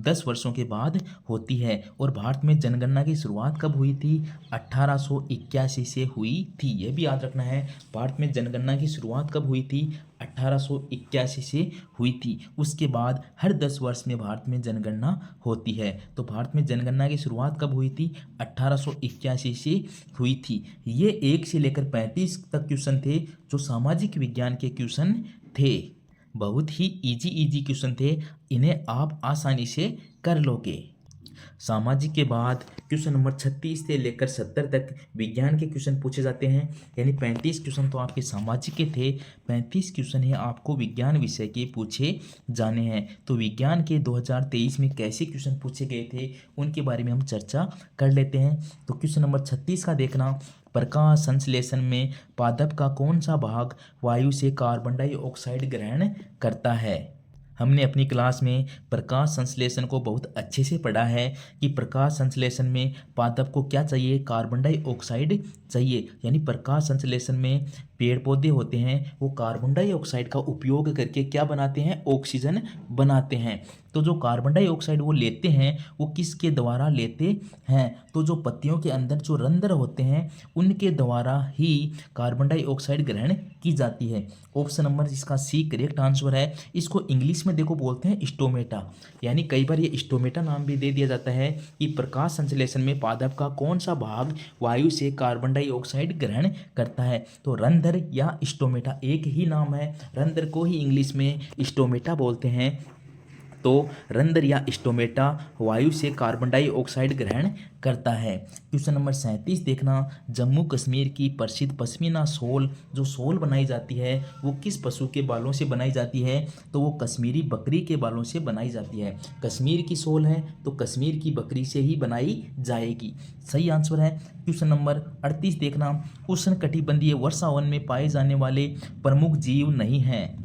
10 वर्षों के बाद होती है। और भारत में जनगणना की शुरुआत कब हुई थी? 1881 से हुई थी। यह भी याद रखना है, भारत में जनगणना की शुरुआत कब हुई थी? 1881 से हुई थी। उसके बाद हर 10 वर्ष में भारत में जनगणना होती है। तो भारत में जनगणना की शुरुआत कब हुई थी? 1881 से हुई थी। ये 1 से लेकर 35 तक क्वेश्चन थे जो सामाजिक विज्ञान के क्वेश्चन थे। बहुत ही इजी क्वेश्चन थे, इन्हें आप आसानी से कर लोगे। सामाजिक के बाद क्वेश्चन नंबर 36 से लेकर 70 तक विज्ञान के क्वेश्चन पूछे जाते हैं। यानी 35 क्वेश्चन तो आपके सामाजिक के थे, 35 क्वेश्चन है आपको विज्ञान विषय के पूछे जाने हैं। तो विज्ञान के 2023 में कैसे क्वेश्चन पूछे गए थे उनके बारे में हम चर्चा कर लेते हैं। तो क्वेश्चन नंबर 36 का देखना, प्रकाश संश्लेषण में पादप का कौन सा भाग वायु से कार्बन डाइऑक्साइड ग्रहण करता है? हमने अपनी क्लास में प्रकाश संश्लेषण को बहुत अच्छे से पढ़ा है कि प्रकाश संश्लेषण में पादप को क्या चाहिए? कार्बन डाइऑक्साइड चाहिए। यानी प्रकाश संश्लेषण में पेड़ पौधे होते हैं वो कार्बन डाइऑक्साइड का उपयोग करके क्या बनाते हैं? ऑक्सीजन बनाते हैं। तो जो कार्बन डाइऑक्साइड वो लेते हैं वो किसके द्वारा लेते हैं? तो जो पत्तियों के अंदर जो रंध्र होते हैं उनके द्वारा ही कार्बन डाइऑक्साइड ग्रहण की जाती है। ऑप्शन नंबर इसका सी करेक्ट आंसर है। इसको इंग्लिश में देखो बोलते हैं स्टोमेटा। यानी कई बार ये स्टोमेटा नाम भी दे दिया जाता है कि प्रकाश संश्लेषण में पादप का कौन सा भाग वायु से कार्बन डाइऑक्साइड ग्रहण करता है? तो रंध्र या स्टोमेटा एक ही नाम है, रंध्र को ही इंग्लिश में स्टोमेटा बोलते हैं। तो रंध्र या स्टोमेटा वायु से कार्बन डाइऑक्साइड ग्रहण करता है। क्वेश्चन नंबर 37 देखना, जम्मू कश्मीर की प्रसिद्ध पश्मीना शॉल जो शॉल बनाई जाती है वो किस पशु के बालों से बनाई जाती है? तो वो कश्मीरी बकरी के बालों से बनाई जाती है। कश्मीर की शॉल है तो कश्मीर की बकरी से ही बनाई जाएगी। सही आंसर है। क्वेश्चन नंबर 38 देखना, उष्णकटिबंधीय वर्षावन में पाए जाने वाले प्रमुख जीव नहीं हैं।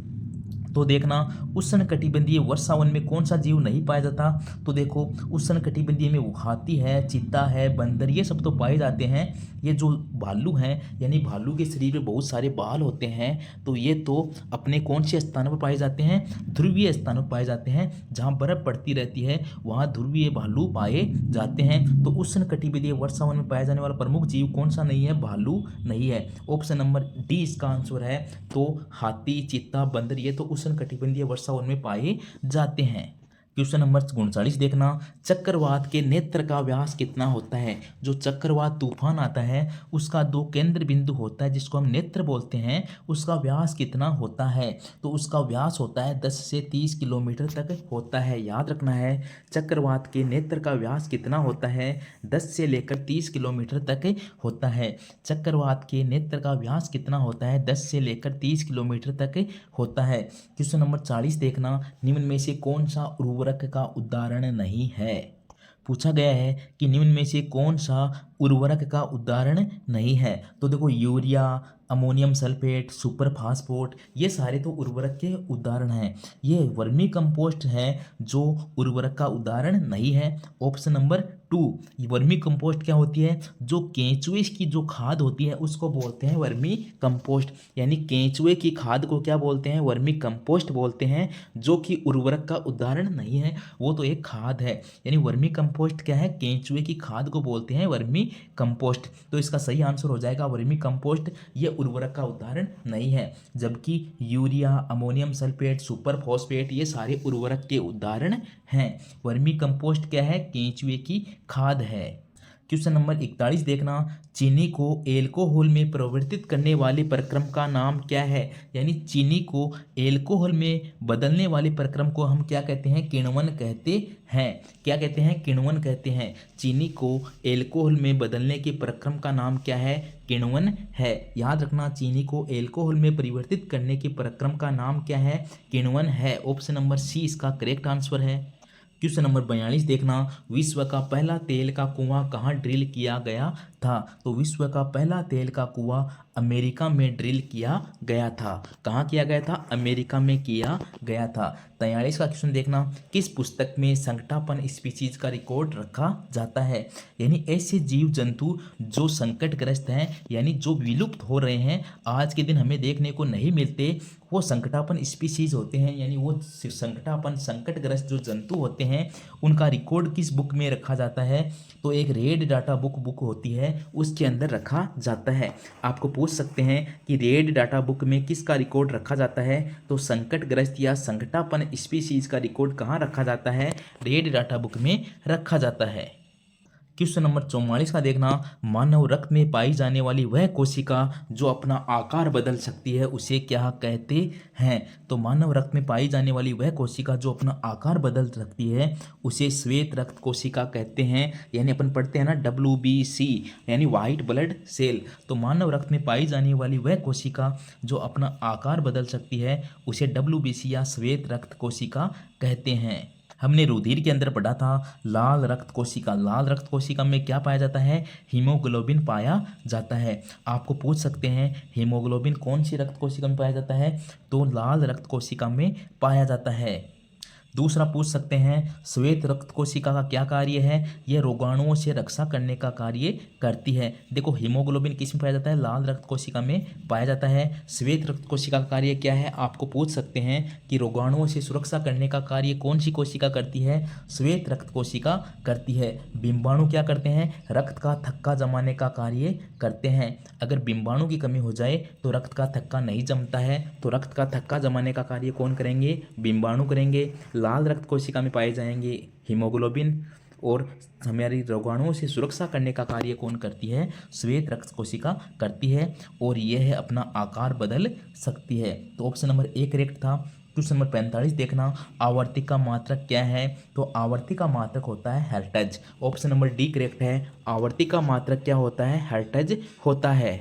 तो देखना उष्णकटिबंधीय वर्षावन में कौन सा जीव नहीं पाया जाता, तो देखो उष्णकटिबंधीय में वो हाथी है, चीता है, बंदर, ये सब तो पाए जाते हैं। ये जो भालू हैं यानी भालू के शरीर में बहुत सारे बाल होते हैं, तो ये तो अपने कौन से स्थानों पर पाए जाते हैं, ध्रुवीय स्थानों पर पाए जाते हैं। जहाँ बर्फ पड़ती रहती है वहाँ ध्रुवीय भालू पाए जाते हैं। तो उष्णकटिबंधीय वर्षावन में पाया जाने वाला प्रमुख जीव कौन सा नहीं है, भालू नहीं है। ऑप्शन नंबर डी इसका आंसर है। तो हाथी, चीता, बंदर ये तो उष्णकटिबंधीय वर्षावन में पाए जाते हैं। क्वेश्चन नंबर 39 देखना, चक्रवात के नेत्र का व्यास कितना होता है। जो चक्रवात तूफान आता है उसका दो केंद्र बिंदु होता है जिसको हम नेत्र बोलते हैं, उसका व्यास कितना होता है, तो उसका व्यास होता है 10 से 30 किलोमीटर तक होता है। याद रखना है चक्रवात के नेत्र का व्यास कितना होता है, 10 से लेकर 30 किलोमीटर तक होता है। चक्रवात के नेत्र का व्यास कितना होता है, 10 से लेकर 30 किलोमीटर तक होता है। क्वेश्चन नंबर 40 देखना, निम्न में से कौन सा उर्वरक का उदाहरण नहीं है। पूछा गया है कि निम्न में से कौन सा उर्वरक का उदाहरण नहीं है, तो देखो यूरिया, अमोनियम सल्फेट, सुपर फास्फोट, ये सारे तो उर्वरक के उदाहरण हैं। ये वर्मी कंपोस्ट है जो उर्वरक का उदाहरण नहीं है। ऑप्शन नंबर 2, वर्मी कंपोस्ट क्या होती है, जो केंचुए की जो खाद होती है उसको बोलते हैं वर्मी कंपोस्ट, यानी केंचुए की खाद को क्या बोलते हैं, वर्मी कंपोस्ट बोलते हैं, जो कि उर्वरक का उदाहरण नहीं है, वो तो एक खाद है। यानी वर्मी कंपोस्ट क्या है, केंचुए की खाद को बोलते हैं वर्मी कंपोस्ट। तो इसका सही आंसर हो जाएगा वर्मी कंपोस्ट, ये उर्वरक का उदाहरण नहीं है। जबकि urea, ammonium sulphate, super phosphate ये सारे उर्वरक के उदाहरण हैं। वर्मी कंपोस्ट क्या है, केंचुए की खाद है। क्वेश्चन नंबर 41 देखना, चीनी को एल्कोहल में परिवर्तित करने वाले प्रक्रम का नाम क्या है। यानी चीनी को एल्कोहल में बदलने वाले प्रक्रम को हम क्या कहते हैं, किण्वन कहते हैं। क्या कहते हैं, किण्वन कहते हैं। चीनी को एल्कोहल में बदलने के प्रक्रम का नाम क्या है, किण्वन है। याद रखना चीनी को एल्कोहल में परिवर्तित करने के प्रक्रम का नाम क्या है, किण्वन है। ऑप्शन नंबर सी इसका करेक्ट आंसर है। क्वेश्चन नंबर 42 देखना, विश्व का पहला तेल का कुआं कहाँ ड्रिल किया गया था। तो विश्व का पहला तेल का कुआं अमेरिका में ड्रिल किया गया था। कहाँ किया गया था, अमेरिका में किया गया था। 43 का क्वेश्चन देखना, किस पुस्तक में संकटापन स्पीशीज का रिकॉर्ड रखा जाता है। यानी ऐसे जीव जंतु जो संकटग्रस्त हैं, यानी जो विलुप्त हो रहे हैं, आज के दिन हमें देखने को नहीं मिलते, वो संकटापन स्पीशीज होते हैं। यानी वो संकटापन संकटग्रस्त जो जंतु होते हैं उनका रिकॉर्ड किस बुक में रखा जाता है, तो एक रेड डाटा बुक होती है उसके अंदर रखा जाता है। आपको पूछ सकते हैं कि रेड डाटा बुक में किसका रिकॉर्ड रखा जाता है, तो संकटग्रस्त या संकटापन स्पीशीज का रिकॉर्ड कहाँ रखा जाता है, रेड डाटा बुक में रखा जाता है। क्वेश्चन नंबर 44 का देखना, मानव रक्त में पाई जाने वाली वह कोशिका जो अपना आकार बदल सकती है उसे क्या कहते हैं। तो मानव रक्त में पाई जाने वाली वह कोशिका जो अपना आकार बदल सकती है उसे श्वेत रक्त कोशिका कहते हैं। यानी अपन पढ़ते हैं ना WBC यानी वाइट ब्लड सेल। तो मानव रक्त में पाई जाने वाली वह कोशिका जो अपना आकार बदल सकती है उसे WBC या श्वेत रक्त कोशिका कहते हैं। हमने रुधिर के अंदर पढ़ा था लाल रक्त कोशिका। लाल रक्त कोशिका में क्या पाया जाता है, हीमोग्लोबिन पाया जाता है। आपको पूछ सकते हैं हीमोग्लोबिन कौन सी रक्त कोशिका में पाया जाता है, तो लाल रक्त कोशिका में पाया जाता है। दूसरा पूछ सकते हैं श्वेत रक्त कोशिका का क्या कार्य है, यह रोगाणुओं से रक्षा करने का कार्य करती है। देखो हीमोग्लोबिन किस में पाया जाता है, लाल रक्त कोशिका में पाया जाता है। श्वेत रक्त कोशिका का कार्य क्या है, आपको पूछ सकते हैं कि रोगाणुओं से सुरक्षा करने का कार्य कौन सी कोशिका करती है, श्वेत रक्त कोशिका करती है। बिंबाणु क्या करते हैं, रक्त का थक्का जमाने का कार्य करते हैं। अगर बिंबाणु की कमी हो जाए तो रक्त का थक्का नहीं जमता है, तो रक्त का थक्का जमाने का कार्य कौन करेंगे, बिंबाणु करेंगे। लाल रक्त कोशिका में पाए जाएंगे हीमोग्लोबिन, और हमारी रोगाणुओं से सुरक्षा करने का कार्य कौन करती है, श्वेत रक्त कोशिका करती है, और यह है अपना आकार बदल सकती है। तो ऑप्शन नंबर ए करेक्ट था। क्वेश्चन नंबर 45 देखना, आवर्तिक का मात्रक क्या है, तो आवर्तिक का मात्रक होता है hertz. Option number D correct है। आवर्तिक का मात्रक क्या होता है, हर्ट्ज होता है।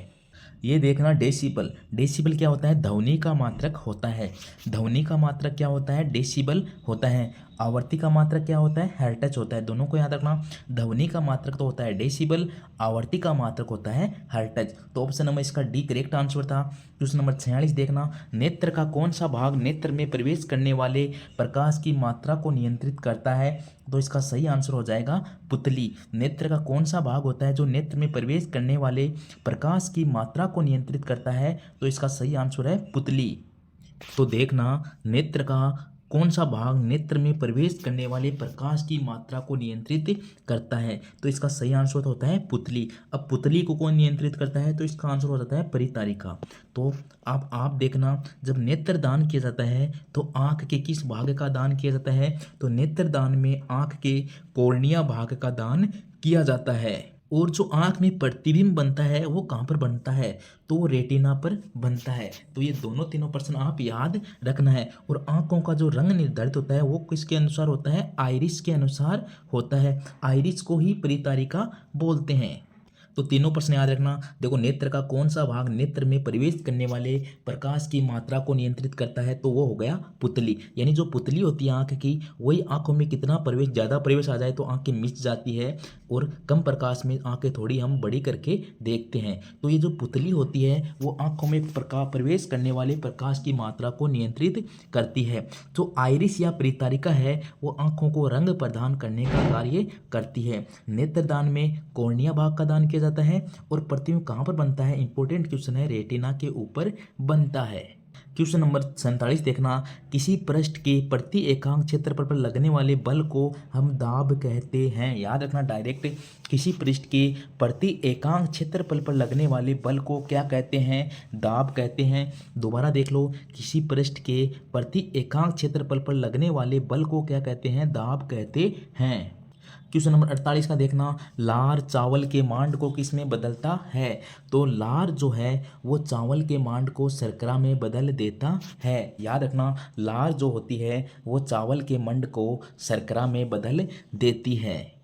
ये देखना डेसिबल। डेसिबल क्या होता है, ध्वनि का मात्रक होता है। ध्वनि का मात्रक क्या होता है, डेसिबल होता है। आवर्ती का मात्रक क्या होता है, हर्ट्ज होता है। दोनों को याद रखना। ध्वनि का मात्रक तो होता है डेसिबल, आवर्ती का मात्रक होता है हर्ट्ज। तो ऑप्शन नंबर इसका डी करेक्ट आंसर था। क्वेश्चन नंबर 46 देखना, नेत्र का कौन सा भाग नेत्र में प्रवेश करने वाले प्रकाश की मात्रा को नियंत्रित करता है? तो इसका सही आंसर हो जाएगा पुतली। नेत्र का कौन सा भाग होता है जो नेत्र में प्रवेश करने वाले प्रकाश की मात्रा को नियंत्रित करता है? तो इसका सही आंसर है पुतली। तो देखना, नेत्र का कौन सा भाग नेत्र में प्रवेश करने वाले प्रकाश की मात्रा को नियंत्रित करता है? तो इसका सही आंसर होता है पुतली। अब पुतली को कौन नियंत्रित करता है? तो इसका आंसर हो जाता है परितारिका। तो अब आप देखना, जब नेत्र दान किया जाता है तो आंख के किस भाग का दान किया जाता है? तो नेत्र दान में आंख के कॉर्निया भाग का दान किया जाता है। और जो आंख में प्रतिबिंब बनता है वो कहाँ पर बनता है? तो वो रेटिना पर बनता है। तो ये दोनों तीनों प्रश्न आप याद रखना है। और आंखों का जो रंग निर्धारित होता है वो किसके अनुसार होता है? आइरिस के अनुसार होता है। आइरिस को ही परितारिका बोलते हैं। तो तीनों प्रश्न याद रखना। देखो, नेत्र का कौन सा भाग नेत्र में प्रवेश करने वाले प्रकाश की मात्रा को नियंत्रित करता है? तो वो हो गया पुतली। यानी जो पुतली होती है आंख की, वही आंखों में कितना प्रवेश, ज़्यादा प्रवेश आ जाए तो आंखें मिच जाती है और कम प्रकाश में आंखें थोड़ी हम बड़ी करके देखते हैं। तो ये जो पुतली होती है वो आंखों में प्रवेश करने वाले प्रकाश की मात्रा को नियंत्रित करती है। जो आइरिस या परितारिका है वो आंखों को रंग प्रदान करने का कार्य करती है। नेत्रदान में कॉर्निया भाग का दान किया जाता है और प्रतिबिंब कहाँ पर बनता है? इंपॉर्टेंट क्वेश्चन है, रेटिना के ऊपर बनता है। क्वेश्चन नंबर 47 देखना, किसी पृष्ठ के प्रति एकांक क्षेत्रफल पर लगने वाले बल को हम दाब कहते हैं। याद रखना डायरेक्ट, किसी पृष्ठ के प्रति एकांक क्षेत्रफल पर लगने वाले बल को क्या कहते हैं? दाब कहते हैं। दोबारा देख लो, किसी पृष्ठ के प्रति एकांक क्षेत्रफल पर लगने वाले बल को क्या कहते हैं? दाब कहते हैं। क्वेश्चन नंबर 48 का देखना, लार चावल के मांड को किस में बदलता है? तो लार जो है वो चावल के मांड को शर्करा में बदल देता है। याद रखना, लार जो होती है वो चावल के मंड को शर्करा में बदल देती है।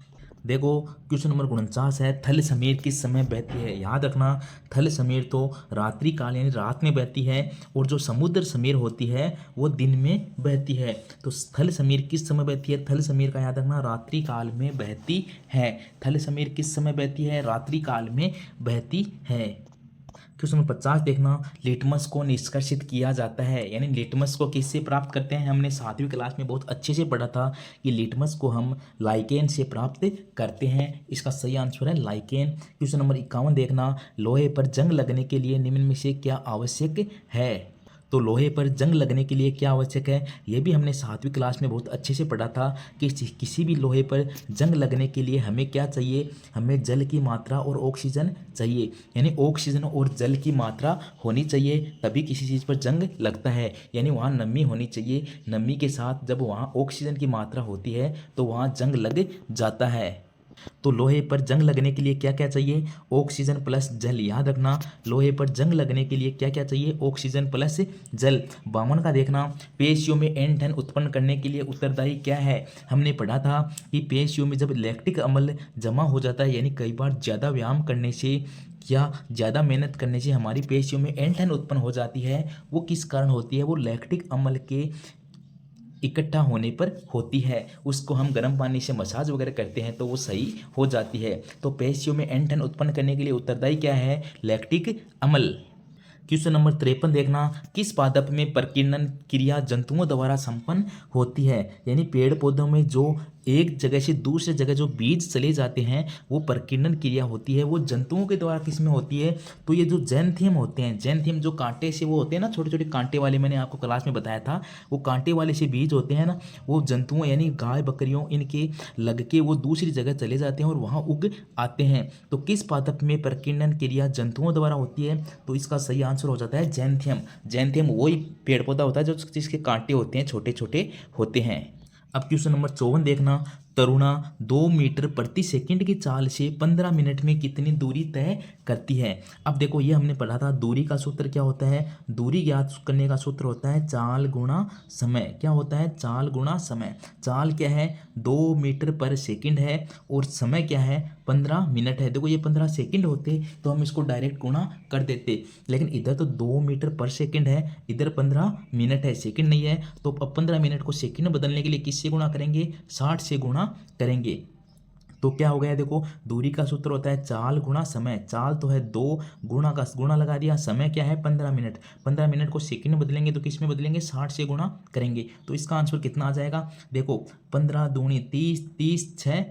देखो, क्वेश्चन नंबर 49 है, थल समीर किस समय बहती है? याद रखना, थल समीर तो रात्रि काल यानी रात में बहती है और जो समुद्र समीर होती है वो दिन में बहती है। तो थल समीर किस समय बहती है? थल समीर का याद रखना, रात्रि काल में बहती है। थल समीर किस समय बहती है? रात्रि काल में बहती है। क्वेश्चन नंबर 50 देखना, लिटमस को निष्कर्षित किया जाता है, यानी लिटमस को किससे प्राप्त करते हैं? हमने 7वीं क्लास में बहुत अच्छे से पढ़ा था कि लिटमस को हम लाइकेन से प्राप्त करते हैं। इसका सही आंसर है लाइकेन। क्वेश्चन नंबर 51 देखना, लोहे पर जंग लगने के लिए निम्न में से क्या आवश्यक है? तो लोहे पर जंग लगने के लिए क्या आवश्यक है? ये भी हमने 7वीं क्लास में बहुत अच्छे से पढ़ा था कि किसी भी लोहे पर जंग लगने के लिए हमें क्या चाहिए? हमें जल की मात्रा और ऑक्सीजन चाहिए। यानी ऑक्सीजन और जल की मात्रा होनी चाहिए, तभी किसी चीज़ पर जंग लगता है। यानी वहाँ नमी होनी चाहिए। नमी के साथ जब वहाँ ऑक्सीजन की मात्रा होती है तो वहाँ जंग लग जाता है। तो लोहे पर जंग लगने के लिए क्या क्या चाहिए? ऑक्सीजन प्लस जल। याद रखना, लोहे पर जंग लगने के लिए क्या क्या चाहिए? ऑक्सीजन प्लस जल। 52 का देखना, पेशियों में एंठन उत्पन्न करने के लिए उत्तरदायी क्या है? हमने पढ़ा था कि पेशियों में जब लैक्टिक अम्ल जमा हो जाता है, यानी कई बार ज़्यादा व्यायाम करने से या ज़्यादा मेहनत करने से हमारी पेशियों में एंठन उत्पन्न हो जाती है, वो किस कारण होती है? वो लैक्टिक अम्ल के इकट्ठा होने पर होती है। उसको हम गर्म पानी से मसाज वगैरह करते हैं तो वो सही हो जाती है। तो पेशियों में एंठन उत्पन्न करने के लिए उत्तरदायी क्या है? लैक्टिक अम्ल। क्वेश्चन नंबर 53 देखना, किस पादप में प्रकीर्णन क्रिया जंतुओं द्वारा संपन्न होती है? यानी पेड़ पौधों में जो एक जगह से दूसरे जगह जो बीज चले जाते हैं वो प्रकीर्णन क्रिया होती है, वो जंतुओं के द्वारा किस में होती है? तो ये जो जैंथियम होते हैं, जैंथियम जो कांटे से वो होते हैं ना, छोटे छोटे कांटे वाले, मैंने आपको क्लास में बताया था, वो कांटे वाले से बीज होते हैं ना, वो जंतुओं यानी गाय बकरियों इनके लग के वो दूसरी जगह चले जाते हैं और वहाँ उग आते हैं। तो किस पादप में प्रकीर्णन क्रिया जंतुओं द्वारा होती है? तो इसका सही आंसर हो जाता है जैंथियम। जैंथियम वही पेड़ पौधा होता है जो जिसके कांटे होते हैं छोटे छोटे होते हैं। अब क्वेश्चन नंबर 54 देखना, तरुणा 2 मीटर प्रति सेकंड की चाल से 15 मिनट में कितनी दूरी तय करती है। अब देखो ये हमने पढ़ा था, दूरी का सूत्र क्या होता है, दूरी ज्ञात करने का सूत्र होता है चाल गुणा समय। क्या होता है, चाल गुणा समय। चाल क्या है, 2 मीटर पर सेकंड है और समय क्या है, 15 मिनट है। देखो ये 15 सेकंड होते तो हम इसको डायरेक्ट गुणा कर देते, लेकिन इधर तो 2 मीटर पर सेकंड है, इधर 15 मिनट है, सेकंड नहीं है। तो अब 15 मिनट को सेकंड में बदलने के लिए किससे गुणा करेंगे, 60 से गुणा करेंगे। तो क्या हो गया, देखो दूरी का सूत्र होता है चाल गुणा समय। चाल तो है 2, गुणा का गुणा लगा दिया, समय क्या है 15 मिनट। 15 मिनट को सेकंड में बदलेंगे तो किस में बदलेंगे, 60 से गुणा करेंगे। तो इसका आंसर कितना आ जाएगा, देखो 15 दूनी 30, 30 6,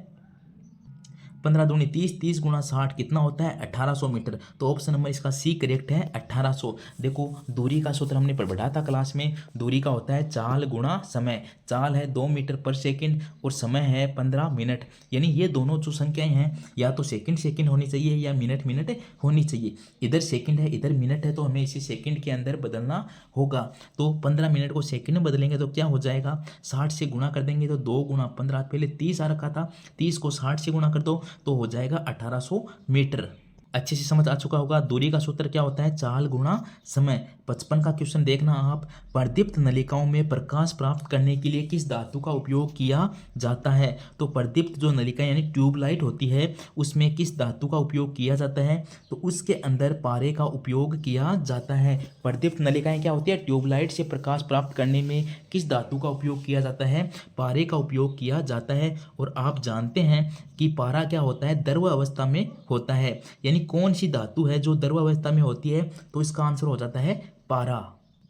15 दूनी 30, 30 गुणा 60 कितना होता है 1800 मीटर। तो ऑप्शन नंबर इसका सी करेक्ट है 1800। देखो दूरी का सूत्र हमने पढ़ा था क्लास में, दूरी का होता है चाल गुणा समय। चाल है 2 मीटर पर सेकंड और समय है 15 मिनट। यानी ये दोनों जो संख्याएं हैं या तो सेकंड सेकंड होनी चाहिए या मिनट मिनट होनी चाहिए। इधर सेकंड है इधर मिनट है, तो हमें इसी सेकंड के अंदर बदलना होगा। तो 15 मिनट को सेकंड में बदलेंगे तो क्या हो जाएगा, 60 से गुणा कर देंगे तो 2 गुणा 15, पहले 30 आ रखा था, 30 को 60 से गुणा कर दो तो हो जाएगा 1800 मीटर। अच्छे से समझ आ चुका होगा। दूरी का सूत्र क्या होता है, चाल गुणा समय। 55 का क्वेश्चन देखना आप, प्रदीप्त नलिकाओं में प्रकाश प्राप्त करने के लिए किस धातु का उपयोग किया जाता है। तो प्रदीप्त जो नलिका यानी ट्यूबलाइट होती है उसमें किस धातु का उपयोग किया जाता है, तो उसके अंदर पारे का उपयोग किया जाता है। प्रदीप्त नलिकाएं क्या होती है, ट्यूबलाइट से प्रकाश प्राप्त करने में किस धातु का उपयोग किया जाता है, पारे का उपयोग किया जाता है। और आप जानते हैं कि पारा क्या होता है, द्रव अवस्था में होता है। यानी कौन सी धातु है जो द्रव अवस्था में होती है, तो इसका आंसर हो जाता है पारा।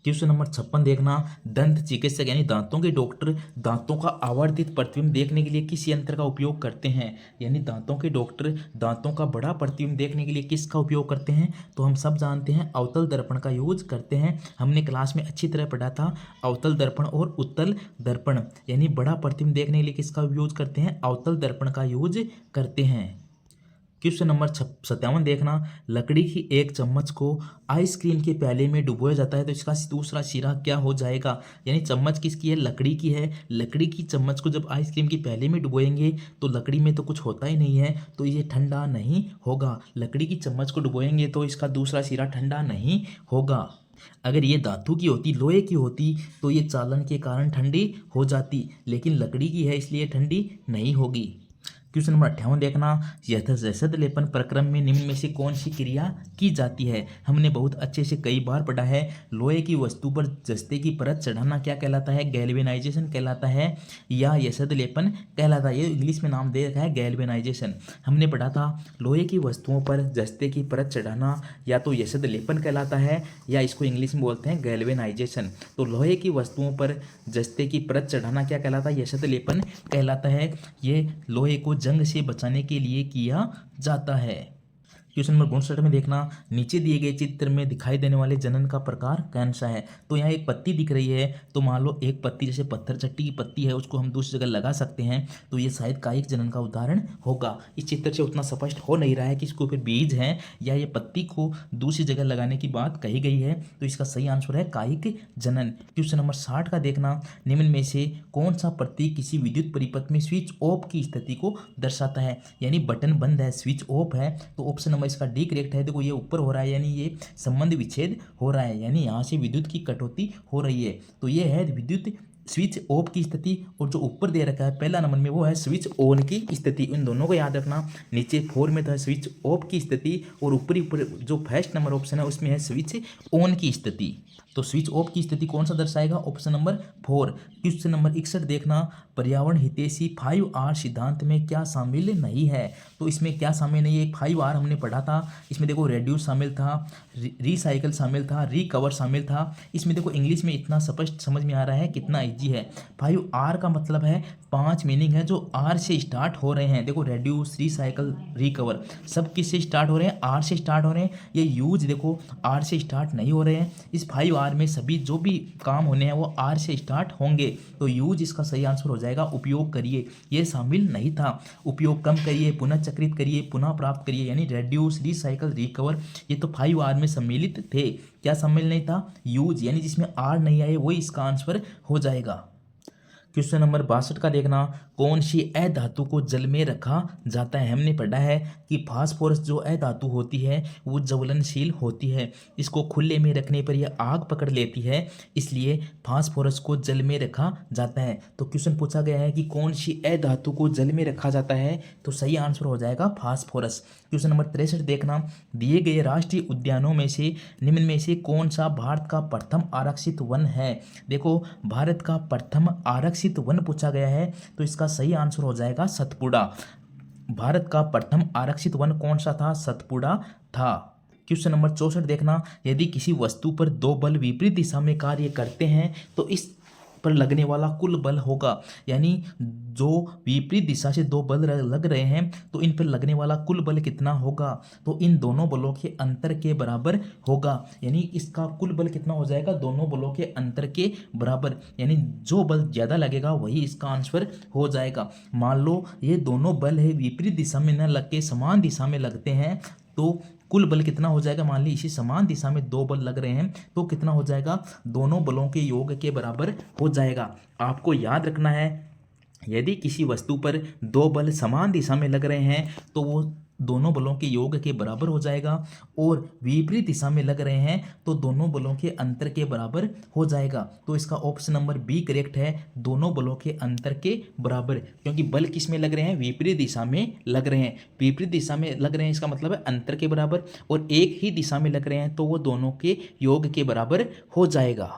क्वेश्चन नंबर 56 देखना, दंत चिकित्सक यानी दांतों के डॉक्टर दांतों का आवर्धित प्रतिबिंब देखने के लिए किस यंत्र का उपयोग करते हैं। यानी दांतों के डॉक्टर दांतों का बड़ा प्रतिबिंब देखने के लिए किसका उपयोग करते हैं, तो हम सब जानते हैं अवतल दर्पण का यूज करते हैं। हमने क्लास में अच्छी तरह पढ़ा था अवतल दर्पण और उत्तल दर्पण। यानी बड़ा प्रतिबिंब देखने के लिए किसका यूज करते हैं, अवतल दर्पण का यूज करते हैं। क्वेश्चन नंबर 57 देखना, लकड़ी की एक चम्मच को आइसक्रीम के प्याले में डुबोया जाता है तो इसका दूसरा सिरा क्या हो जाएगा। यानी चम्मच किसकी है, लकड़ी की है। लकड़ी की चम्मच को जब आइसक्रीम के प्याले में डुबोएंगे तो लकड़ी में तो कुछ होता ही नहीं है, तो ये ठंडा नहीं होगा। लकड़ी की चम्मच को डुबोएंगे तो इसका दूसरा सिरा ठंडा नहीं होगा। अगर ये धातु की होती, लोहे की होती, तो ये चालन के कारण ठंडी हो जाती, लेकिन लकड़ी की है इसलिए ठंडी नहीं होगी। क्वेश्चन नंबर 58 देखना, यथासंध लेपन प्रक्रम में निम्न में से कौन सी क्रिया की जाती है। हमने बहुत अच्छे से कई बार पढ़ा है, लोहे की वस्तु पर जस्ते की परत चढ़ाना क्या कहलाता है, गैल्वेनाइजेशन कहलाता है या यथासंध लेपन कहलाता है। ये इंग्लिश में नाम दे रखा है गैल्वेनाइजेशन। हमने पढ़ा था लोहे की वस्तुओं पर जस्ते की परत चढ़ाना या तो यथासंध लेपन कहलाता है या इसको इंग्लिश में बोलते हैं गैल्वेनाइजेशन। तो लोहे की वस्तुओं पर जस्ते की परत चढ़ाना क्या कहलाता है, यथासंध लेपन कहलाता है। ये लोहे को जंग से बचाने के लिए किया जाता है। क्वेश्चन नंबर 59 में देखना, नीचे दिए गए चित्र में दिखाई देने वाले जनन का प्रकार कौन सा है। तो यहाँ एक पत्ती दिख रही है, तो मान लो एक पत्ती जैसे पत्थर चट्टी की पत्ती है उसको हम दूसरी जगह लगा सकते हैं, तो ये शायद कायिक जनन का उदाहरण होगा। इस चित्र से उतना स्पष्ट हो नहीं रहा है कि इसके ऊपर बीज है या ये पत्ती को दूसरी जगह लगाने की बात कही गई है, तो इसका सही आंसर है कायिक जनन। क्वेश्चन नंबर 60 का देखना, निम्न में से कौन सा प्रतीक किसी विद्युत परिपथ में स्विच ऑफ की स्थिति को दर्शाता है। यानी बटन बंद है, स्विच ऑफ है, तो ऑप्शन इसका डी करेक्ट है। देखो ये ऊपर हो रहा है यानी ये संबंध विच्छेद हो रहा है, यानी यहां से विद्युत की कटौती हो रही है, तो ये है विद्युत स्विच ऑफ की स्थिति। और जो ऊपर दे रखा है पहला नंबर में वो है स्विच ऑन की स्थिति। इन दोनों को याद रखना, नीचे 4 में था स्विच ऑफ की स्थिति और ऊपर जो फर्स्ट नंबर ऑप्शन है उसमें है स्विच ऑन की स्थिति। तो स्विच ऑफ की स्थिति कौन सा दर्शाएगा, ऑप्शन नंबर 4। क्वेश्चन नंबर 61 देखना, पर्यावरण हितैषी 5R सिद्धांत में क्या शामिल नहीं है। तो इसमें क्या शामिल नहीं है, 5R हमने पढ़ा था। इसमें देखो रेड्यूस शामिल था, रिसाइकल शामिल था, रिकवर शामिल था। इसमें देखो इंग्लिश में इतना स्पष्ट समझ में आ रहा है, कितना इजी है। 5R का मतलब है 5 मीनिंग है जो R से स्टार्ट हो रहे हैं। देखो रेड्यूस, रिसाइकल, रिकवर सब किससे स्टार्ट हो रहे हैं, R से स्टार्ट हो रहे हैं। ये यूज देखो R से स्टार्ट नहीं हो रहे हैं। इस 5R में सभी जो भी काम होने हैं वो R से स्टार्ट होंगे, तो यूज इसका सही आंसर हो जाएगा। उपयोग करिए ये शामिल नहीं था। उपयोग कम करिए, पुनः चक्रित करिए, पुनः प्राप्त करिए, यानी रेड्यूस, रिसाइकल, रिकवर ये तो 5R में सम्मिलित थे। क्या सम्मिलित नहीं था, यूज, यानी जिसमें R नहीं आए वही इसका आंसर हो जाएगा। क्वेश्चन नंबर 62 का देखना, कौन सी अधातु को जल में रखा जाता है। हमने पढ़ा है कि फास्फोरस जो अधातु होती है वो ज्वलनशील होती है, इसको खुले में रखने पर यह आग पकड़ लेती है, इसलिए फास्फोरस को जल में रखा जाता है। तो क्वेश्चन पूछा गया है कि कौन सी अधातु को जल में रखा जाता है, तो सही आंसर हो जाएगा फास्फोरस। क्वेश्चन नंबर 63 देखना, दिए गए राष्ट्रीय उद्यानों में से निम्न में से कौन सा भारत का प्रथम आरक्षित वन है। देखो भारत का प्रथम आरक्षित वन पूछा गया है, तो इसका सही आंसर हो जाएगा सतपुड़ा। भारत का प्रथम आरक्षित वन कौन सा था, सतपुड़ा था। क्वेश्चन नंबर 64 देखना, यदि किसी वस्तु पर दो बल विपरीत दिशा में कार्य करते हैं तो इस पर लगने वाला कुल बल होगा, यानी जो विपरीत दिशा से दो बल लग रहे हैं तो इन पर लगने वाला कुल बल कितना होगा, तो इन दोनों बलों के अंतर के बराबर होगा, यानी इसका कुल बल कितना हो जाएगा, दोनों बलों के अंतर के बराबर, यानी जो बल ज़्यादा लगेगा वही इसका आंसर हो जाएगा। मान लो ये दोनों बल है विपरीत दिशा में न लग के समान दिशा में लगते हैं, तो कुल बल कितना हो जाएगा, मान ली इसी समान दिशा में दो बल लग रहे हैं तो कितना हो जाएगा, दोनों बलों के योग के बराबर हो जाएगा। आपको याद रखना है यदि किसी वस्तु पर दो बल समान दिशा में लग रहे हैं तो वो दोनों बलों के योग के बराबर हो जाएगा, और विपरीत दिशा में लग रहे हैं तो दोनों बलों के अंतर के बराबर हो जाएगा। तो इसका ऑप्शन नंबर बी करेक्ट है, दोनों बलों के अंतर के बराबर, क्योंकि बल किस में लग रहे हैं, विपरीत दिशा में लग रहे हैं। विपरीत दिशा में लग रहे हैं इसका मतलब है अंतर के बराबर, और एक ही दिशा में लग रहे हैं तो वो दोनों के योग के बराबर हो जाएगा।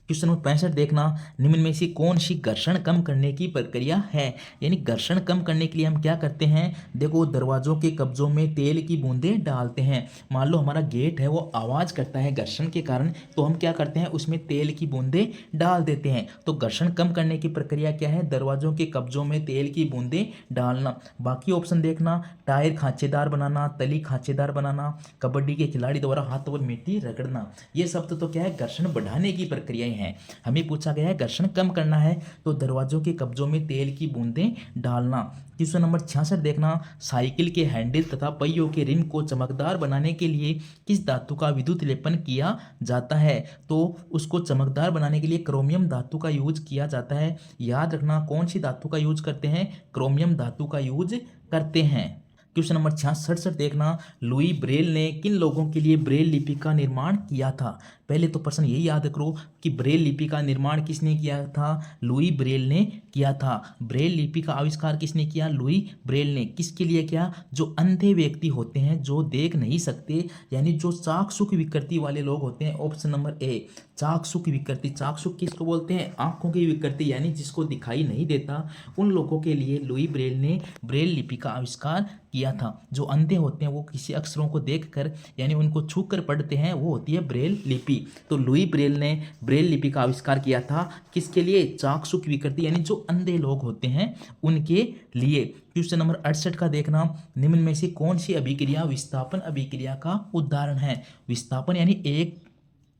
क्वेश्चन नंबर 65 देखना, निम्न में से कौन सी घर्षण कम करने की प्रक्रिया है, यानी घर्षण कम करने के लिए हम क्या करते हैं, देखो दरवाजों के कब्जों में तेल की बूंदें डालते हैं। मान लो हमारा गेट है वो आवाज़ करता है घर्षण के कारण, तो हम क्या करते हैं उसमें तेल की बूंदें डाल देते हैं। तो घर्षण कम करने की प्रक्रिया क्या है, दरवाजों के कब्जों में तेल की बूंदें डालना। बाकी ऑप्शन देखना, टायर खांचेदार बनाना, तली खांचेदार बनाना, कबड्डी के खिलाड़ी द्वारा हाथों पर मिट्टी रगड़ना, ये सब तो क्या है, घर्षण बढ़ाने की प्रक्रियाएं हैं। हमें पूछा गया है घर्षण कम करना है तो दरवाजों के कब्जों में तेल की बूंदें डालना। क्वेश्चन नंबर 66 देखना, साइकिल के हैंडल तथा पहियों के रिम को चमकदार बनाने के लिए किस धातु का विद्युत लेपन किया जाता है, तो उसको चमकदार बनाने के लिए क्रोमियम धातु का यूज किया जाता है। याद रखना कौन सी धातु का यूज करते हैं, क्रोमियम धातु का यूज करते हैं। क्वेश्चन नंबर 66 देखना, लुई ब्रेल ने किन लोगों के लिए ब्रेल लिपि का निर्माण किया था। पहले तो प्रश्न यही याद करो कि ब्रेल लिपि का निर्माण किसने किया था, लुई ब्रेल ने किया था। ब्रेल लिपि का आविष्कार किसने किया, लुई ब्रेल ने। किसके लिए किया, जो अंधे व्यक्ति होते हैं, जो देख नहीं सकते, यानी जो चाक्षुष विकृति वाले लोग होते हैं। ऑप्शन नंबर ए, चाक्षुष विकृति। चाक्षुष किसको बोलते हैं, आंखों की विकृति, यानी जिसको दिखाई नहीं देता, उन लोगों के लिए लुई ब्रेल ने ब्रेल लिपि का आविष्कार किया था। जो अंधे होते हैं वो किसी अक्षरों को देखकर यानी उनको छूकर पढ़ते हैं, वो होती है ब्रेल लिपि। तो लुई ब्रेल ने ब्रेल लिपि का आविष्कार किया था किसके लिए, चाक्षुष विकृति यानी जो अंधे लोग होते हैं उनके लिए। क्वेश्चन नंबर 68 का देखना, निम्न में से कौन सी अभिक्रिया विस्थापन अभिक्रिया का उदाहरण है। विस्थापन यानी एक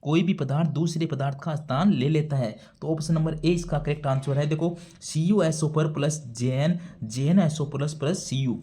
कोई भी पदार्थ दूसरे पदार्थ का स्थान ले लेता है, तो ऑप्शन नंबर ए इसका करेक्ट आंसर है। देखो CuSO4 plus JnSO4 plus Cu।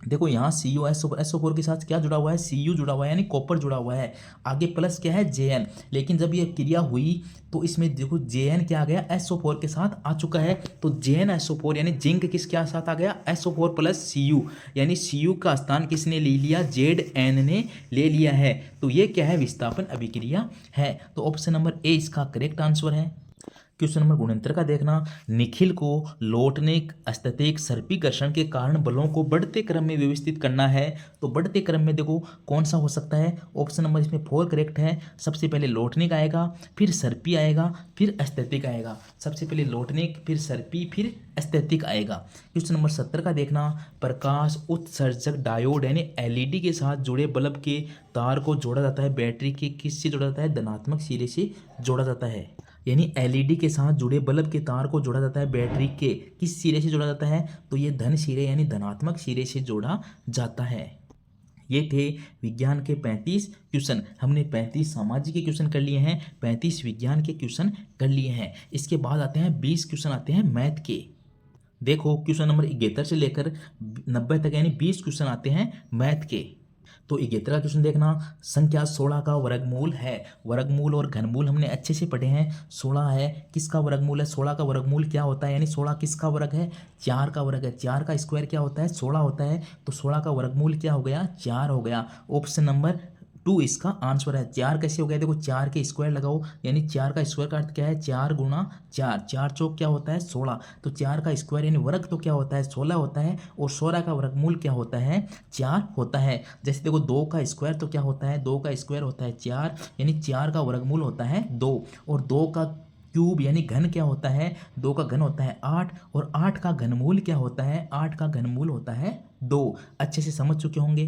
देखो यहाँ SO4 के साथ क्या जुड़ा हुआ है, Cu जुड़ा हुआ है, यानी कॉपर जुड़ा हुआ है। आगे प्लस क्या है, Jn। लेकिन जब ये क्रिया हुई तो इसमें देखो Jn क्या आ गया, SO4 के साथ आ चुका है। तो JnSO4 यानी जिंक किसके साथ आ गया, SO4 प्लस Cu, यानी Cu का स्थान किसने ले लिया, Zn ने ले लिया है। तो ये क्या है, विस्थापन अभिक्रिया है। तो ऑप्शन नंबर ए इसका करेक्ट आंसर है। क्वेश्चन नंबर 69 का देखना, निखिल को लौटने स्थैतिक सर्पी घर्षण के कारण बलों को बढ़ते क्रम में व्यवस्थित करना है। तो बढ़ते क्रम में देखो कौन सा हो सकता है, ऑप्शन नंबर इसमें 4 करेक्ट है। सबसे पहले लौटने का आएगा, फिर सर्पी आएगा, फिर स्थैतिक आएगा। सबसे पहले लौटने, फिर सर्पी, फिर स्थैतिक आएगा। क्वेश्चन नंबर 70 का देखना, प्रकाश उत्सर्जक डायोड यानी LED के साथ जुड़े बल्ब के तार को जोड़ा जाता है बैटरी के किससे जोड़ा जाता है, धनात्मक सिरे से जोड़ा जाता है। यानी LED के साथ जुड़े बल्ब के तार को जोड़ा जाता है बैटरी के किस सिरे से जोड़ा जाता है, तो ये धन सिरे यानी धनात्मक सिरे से जोड़ा जाता है। ये थे विज्ञान के 35 क्वेश्चन। हमने 35 सामाजिक के क्वेश्चन कर लिए हैं, 35 विज्ञान के क्वेश्चन कर लिए हैं। इसके बाद आते हैं 20 क्वेश्चन आते हैं मैथ के। देखो क्वेश्चन नंबर 71 से लेकर 90 तक यानी 20 क्वेश्चन आते हैं मैथ के। तो 11 का क्वेश्चन देखना, संख्या 16 का वर्गमूल है। वर्गमूल और घनमूल हमने अच्छे से पढ़े हैं। 16 है, किसका वर्गमूल है? 16 का वर्गमूल क्या होता है, यानी 16 किसका वर्ग है? 4 का वर्ग है। 4 का स्क्वायर क्या होता है? 16 होता है। तो 16 का वर्गमूल क्या हो गया? 4 हो गया। ऑप्शन नंबर 2 इसका आंसर है। 4 कैसे हो गया? देखो 4 के स्क्वायर लगाओ, यानी 4 का स्क्वायर का अर्थ क्या है? 4 गुणा 4, 4 चौक क्या होता है? 16। तो 4 का स्क्वायर यानी वर्ग तो क्या होता है? 16 होता है। और 16 का वर्गमूल क्या होता है? 4 होता है। जैसे देखो 2 का स्क्वायर तो क्या होता है? 2 का स्क्वायर होता है 4, यानी 4 का वर्गमूल होता है 2। और 2 का क्यूब यानी घन क्या होता है? 2 का घन होता है 8, और 8 का घनमूल क्या होता है? 8 का घनमूल होता है 2। अच्छे से समझ चुके होंगे।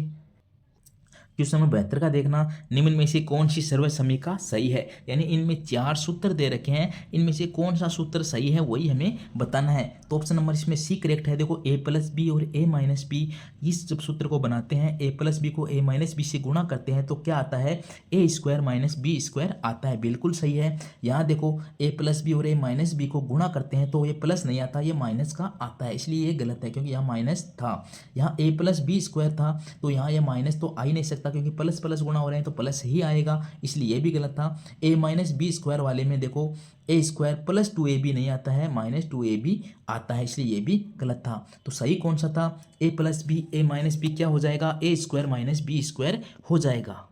क्वेश्चन नंबर 72 का देखना, निम्न में से कौन सी सर्व समीका सही है? यानी इनमें 4 सूत्र दे रखे हैं, इनमें से कौन सा सूत्र सही है वही हमें बताना है। तो ऑप्शन नंबर इसमें सी करेक्ट है। देखो a प्लस बी और a माइनस बी, इस जब सूत्र को बनाते हैं, a प्लस बी को a माइनस बी से गुणा करते हैं तो क्या आता है? a square minus b square आता है। बिल्कुल सही है। यहाँ देखो a प्लस बी और a माइनस बी को गुणा करते हैं तो ये प्लस नहीं आता, ये माइनस का आता है, इसलिए ये गलत है क्योंकि यहाँ माइनस था। यहाँ a प्लस बी स्क्वायर था तो यहाँ ये माइनस तो आ ही नहीं सकता, क्योंकि प्लस प्लस गुणा हो रहे हैं तो प्लस ही आएगा, इसलिए ये भी गलत था। a माइनस बी स्क्वायर वाले में देखो a स्क्वायर प्लस 2ab नहीं आता है, माइनस 2ab आता है, इसलिए ये भी गलत था। तो सही कौन सा था? a plus b, a minus b क्या हो जाएगा? a square minus b square हो जाएगा।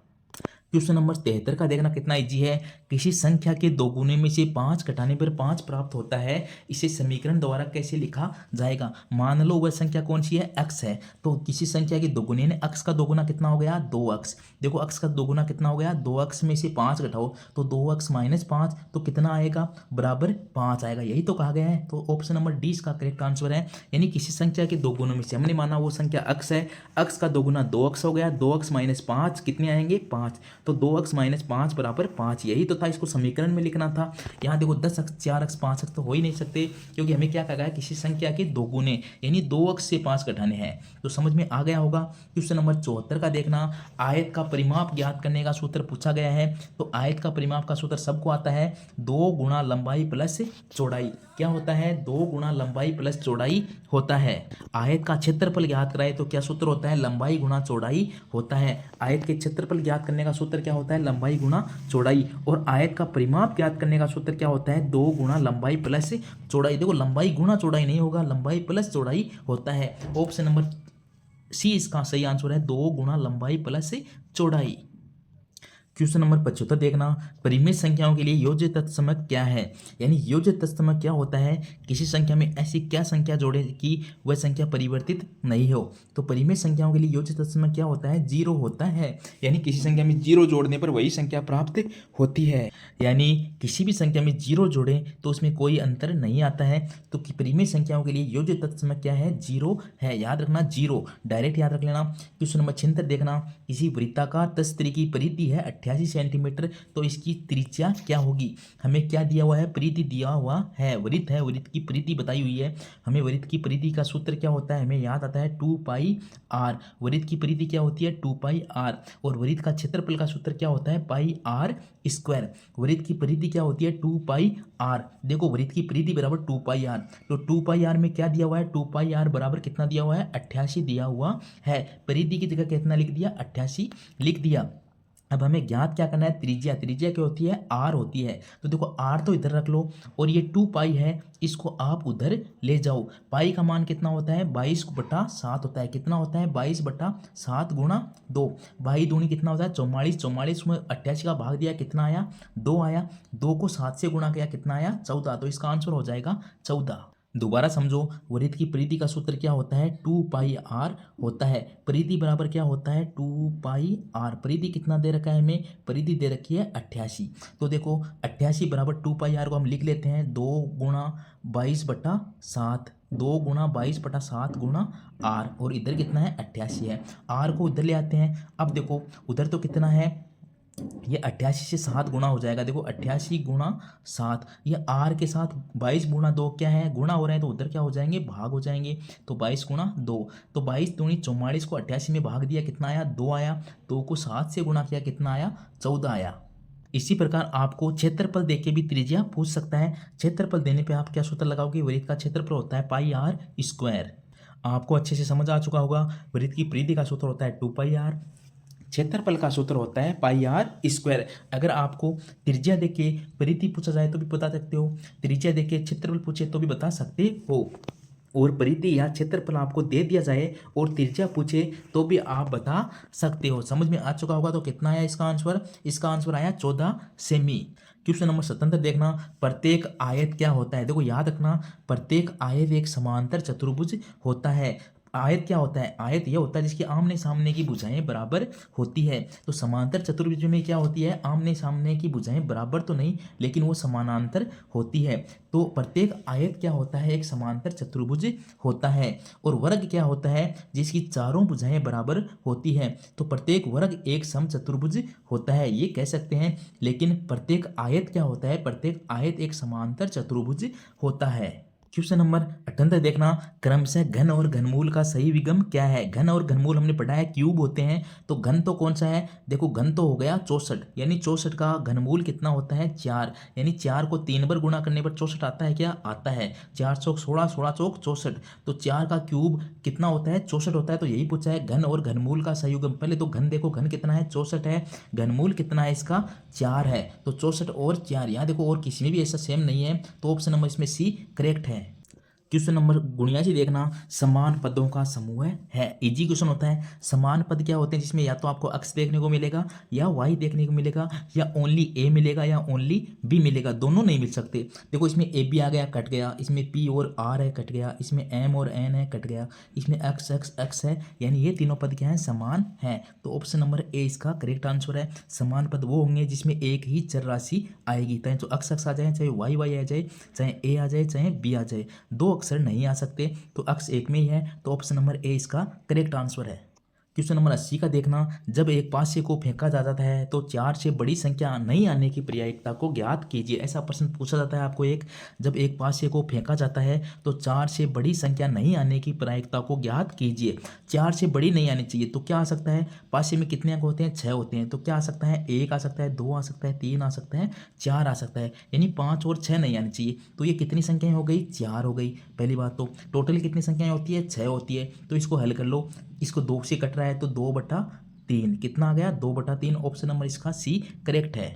क्वेश्चन नंबर 73 का देखना कितना इजी है। किसी संख्या के दो गुने में से 5 घटाने पर 5 प्राप्त होता है, इसे समीकरण द्वारा कैसे लिखा जाएगा? मान लो वह संख्या कौन सी है? x है। तो किसी संख्या के दोगुने ने x का दोगुना कितना हो गया? 2x। देखो x का दोगुना कितना हो गया? 2x में से 5 घटाओ तो 2x माइनस 5 तो कितना आएगा? बराबर 5 आएगा, यही तो कहा गया है। तो ऑप्शन नंबर डी इसका करेक्ट आंसर है। यानी किसी संख्या के दो गुणों में से हमने माना वो संख्या x है, x का दोगुना 2x हो गया, 2x माइनस 5 कितने आएंगे? 5। तो 2x माइनस 5 बराबर 5, यही तो था, इसको समीकरण में लिखना था। यहाँ देखो 10x 4x 5x तो हो ही नहीं सकते, क्योंकि हमें क्या कहा गया? किसी संख्या के दो गुने, यानी 2x से 5 घटाने हैं। तो समझ में आ गया होगा। क्वेश्चन नंबर 74 का देखना, आयत का परिमाप ज्ञात करने का सूत्र पूछा गया है। तो आयत का परिमाप का सूत्र सबको आता है, 2 गुणा लंबाई प्लस चौड़ाई। क्या होता है? 2 गुणा लंबाई प्लस चौड़ाई होता है। आयत का क्षेत्रफल ज्ञात कराए तो क्या सूत्र होता है? लंबाई गुणा चौड़ाई होता है। आयत के क्षेत्रफल ज्ञात करने का सूत्र क्या होता है? लंबाई गुणा चौड़ाई। और आयत का परिमाप ज्ञात करने का सूत्र क्या होता है? 2 गुणा लंबाई प्लस चौड़ाई। देखो लंबाई गुणा चौड़ाई नहीं होगा, लंबाई प्लस चौड़ाई होता है। ऑप्शन नंबर सी इसका सही आंसर है, 2 गुणा लंबाई प्लस चौड़ाई। क्वेश्चन नंबर 75 देखना, परिमित संख्याओं के लिए योज्य तत्समक क्या है? यानी योज्य तत्समक क्या होता है? किसी संख्या में ऐसी क्या संख्या जोड़े कि वह संख्या परिवर्तित नहीं हो। तो परिमित संख्याओं के लिए योज्य तत्समक क्या होता है? 0 होता है। यानी किसी संख्या में 0 जोड़ने पर वही संख्या प्राप्त होती है। यानी किसी भी संख्या में 0 जोड़ें तो उसमें कोई अंतर नहीं आता है। तो परिमित संख्याओं के लिए योज्य तत्समक क्या है? 0 है। याद रखना 0, डायरेक्ट याद रख लेना। क्वेश्चन नंबर 76 देखना, किसी वृत्ताकार तस्त्र की परिधि है 88 सेंटीमीटर, तो इसकी त्रिज्या क्या होगी? हमें क्या दिया हुआ है? परिधि दिया हुआ है, वृत्त है, वृत्त की परिधि बताई हुई है। हमें वृत्त की परिधि का सूत्र क्या होता है? हमें याद आता है 2πr। वृत्त की परिधि क्या होती है? 2πr। और वृत्त का क्षेत्रफल का सूत्र क्या होता है? πr square. वृत्त की परिधि क्या होती है? 2πr। देखो वृत्त की परिधि बराबर 2πr, तो 2πr में क्या दिया हुआ है? 2πr बराबर कितना दिया हुआ है? 88 दिया हुआ है। परिधि की जगह कितना लिख दिया? 88 लिख दिया। अब हमें ज्ञात क्या करना है? त्रिज्या। त्रिज्या क्या होती है? r होती है। तो देखो r तो इधर रख लो, और ये 2π है, इसको आप उधर ले जाओ। पाई का मान कितना होता है? 22/7 होता है। कितना होता है? 22/7 गुणा 2। 22 दूनी कितना होता है? 44। 44 में 88 का भाग दिया, कितना आया? 2 आया। 2 को 7 से गुणा किया, कितना आया? 14। तो इसका आंसर हो जाएगा 14। दोबारा समझो, वृत्त की परिधि का सूत्र क्या होता है? 2πr होता है। परिधि बराबर क्या होता है? 2πr। परिधि कितना दे रखा है हमें? परिधि दे रखी है 88। तो देखो 88 बराबर 2πr को हम लिख लेते हैं 2 गुणा 22/7, 2 गुणा 22/7 गुणा r, और इधर कितना है? 88 है। r को इधर ले आते हैं। अब देखो उधर तो कितना है? ये 88 से 7 गुणा हो जाएगा। देखो 88 गुणा 7, ये r के साथ 22 गुणा 2 क्या है? गुणा हो रहे हैं, तो उधर क्या हो जाएंगे? भाग हो जाएंगे। तो 22 गुणा 2, तो 22 दूनी 44 को 88 में भाग दिया, कितना आया? 2 आया। 2 को 7 से गुणा किया, कितना आया? 14 आया। इसी प्रकार आपको क्षेत्रफल देख के भी त्रिज्या पूछ सकता है। क्षेत्रफल देने पे आप क्या सूत्र लगाओगे? वृत्त का क्षेत्रफल होता है πr²। आपको अच्छे से समझ आ चुका होगा। वृत्त की परिधि का सूत्र होता है 2πr, क्षेत्रफल का सूत्र होता है पाई आर स्क्वायर। अगर आपको त्रिज्या देके परिधि पूछा जाए तो भी बता सकते हो, त्रिज्या देके क्षेत्रफल पूछे तो भी बता सकते हो, और परिधि या क्षेत्रफल आपको दे दिया जाए और त्रिज्या पूछे तो भी आप बता सकते हो। समझ में आ चुका होगा। तो कितना आया इसका आंसर? इसका आंसर आया 14 सेमी। क्वेश्चन नंबर 77 देखना, प्रत्येक आयत क्या होता है? देखो याद रखना, प्रत्येक आयत एक समांतर चतुर्भुज होता है। आयत क्या होता है? आयत यह होता है जिसकी आमने सामने की भुजाएं बराबर होती है। तो समांतर चतुर्भुज में क्या होती है? आमने सामने की भुजाएं बराबर तो नहीं, लेकिन वो समानांतर होती है। तो प्रत्येक आयत क्या होता है? एक समांतर चतुर्भुज होता है। और वर्ग क्या होता है? जिसकी चारों भुजाएं बराबर होती है। तो प्रत्येक वर्ग एक समचतुर्भुज होता है, ये कह सकते हैं। लेकिन प्रत्येक आयत क्या होता है? प्रत्येक आयत एक समांतर चतुर्भुज होता है। क्वेश्चन नंबर 78 देखना, क्रमशः घन और घनमूल का सही विगम क्या है? घन और घनमूल हमने पढ़ा है क्यूब होते हैं। तो घन तो कौन सा है? देखो घन तो हो गया 64, यानी 64 का घनमूल कितना होता है? 4, यानी 4 को 3 बार गुणा करने पर 64 आता है। क्या आता है? 4 चौक 16, 16 चौक 64। तो 4 का क्यूब कितना होता है? 64 होता है। तो यही पूछा है, घन और घनमूल का सही विगम। पहले तो घन देखो, घन कितना है? 64 है। घनमूल कितना है इसका? 4 है। तो 64 और 4, यहाँ देखो और किसी में भी ऐसा सेम नहीं है। तो ऑप्शन नंबर इसमें सी करेक्ट है। क्वेश्चन नंबर 79 देखना, समान पदों का समूह है। इजी क्वेश्चन होता है। समान पद क्या होते हैं? जिसमें या तो आपको x देखने को मिलेगा, या y देखने को मिलेगा, या ओनली a मिलेगा, या ओनली b मिलेगा। दोनों नहीं मिल सकते। देखो इसमें a b आ गया, कट गया। इसमें p और r है, कट गया। इसमें m और n है, कट गया। इसमें x x x है, यानी ये तीनों पद क्या है? समान है। तो ऑप्शन नंबर ए इसका करेक्ट आंसर है। समान पद वो होंगे जिसमें एक ही चर राशि आएगी, चाहे तो x x आ जाए, चाहे y y आ जाए, चाहे a आ जाए, चाहे b आ जाए। दो अक्षर नहीं आ सकते, तो अक्ष एक में ही है। तो ऑप्शन नंबर ए इसका करेक्ट आंसर है। क्वेश्चन नंबर 80 का देखना, जब एक पासे को फेंका जाता है तो 4 से बड़ी संख्या नहीं आने की प्रायिकता को ज्ञात कीजिए। ऐसा प्रश्न पूछा जाता है आपको एक, जब एक पासे को फेंका जाता है तो 4 से बड़ी संख्या नहीं आने की प्रायिकता को ज्ञात कीजिए। 4 से बड़ी नहीं आनी चाहिए, तो क्या आ सकता है? पासे में कितने अंक होते हैं? 6 होते हैं। तो क्या आ सकता है? 1 आ सकता है, 2 आ सकता है, 3 आ सकता है, 4 आ सकता है, यानी 5 और 6 नहीं आनी चाहिए। तो ये कितनी संख्याएं हो गई? 4 हो गई। पहली बात तो टोटल कितनी संख्याएं होती है? 6 होती है। तो इसको हल कर लो। इसको 2 से कट रहा है तो 2/3 कितना आ गया? 2/3। ऑप्शन नंबर इसका सी करेक्ट है।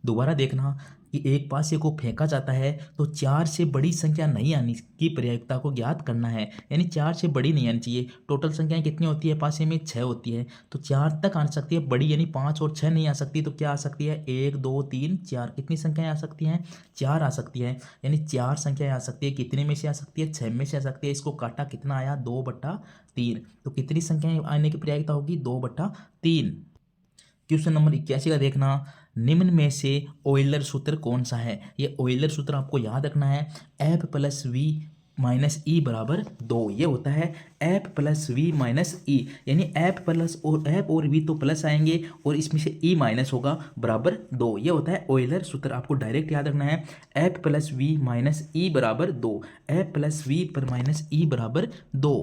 दोबारा देखना कि एक पासे को फेंका जाता है तो 4 से बड़ी संख्या नहीं आने की प्रायिकता को ज्ञात करना है, यानी 4 से बड़ी नहीं आनी चाहिए। टोटल संख्याएं कितनी होती है? पासे में 6 होती है। तो 4 तक आ सकती है बड़ी, यानी 5 और 6 नहीं आ सकती। तो क्या आ सकती है? 1 2 3 4। कितनी संख्याएं आ सकती हैं? 4 आ सकती है, यानी 4 संख्याएं आ सकती है। कितने में से आ सकती है? 6 में से आ सकती है। इसको काटा, कितना आया? 2/3। तो कितनी संख्याएं आने की प्रायिकता होगी? 2/3। क्वेश्चन नंबर 81 का देखना, निम्न में से ऑयलर सूत्र कौन सा है? ये ऑयलर सूत्र आपको याद रखना है। एफ प्लस वी माइनस ई बराबर 2, ये होता है एफ प्लस वी माइनस ई, यानी एफ प्लस और एफ और वी तो प्लस आएंगे और इसमें से ई माइनस होगा, बराबर 2। ये होता है ऑयलर सूत्र, आपको डायरेक्ट याद रखना है। एफ प्लस वी माइनस ई बराबर 2, एफ प्लस वी पर माइनस ई बराबर 2।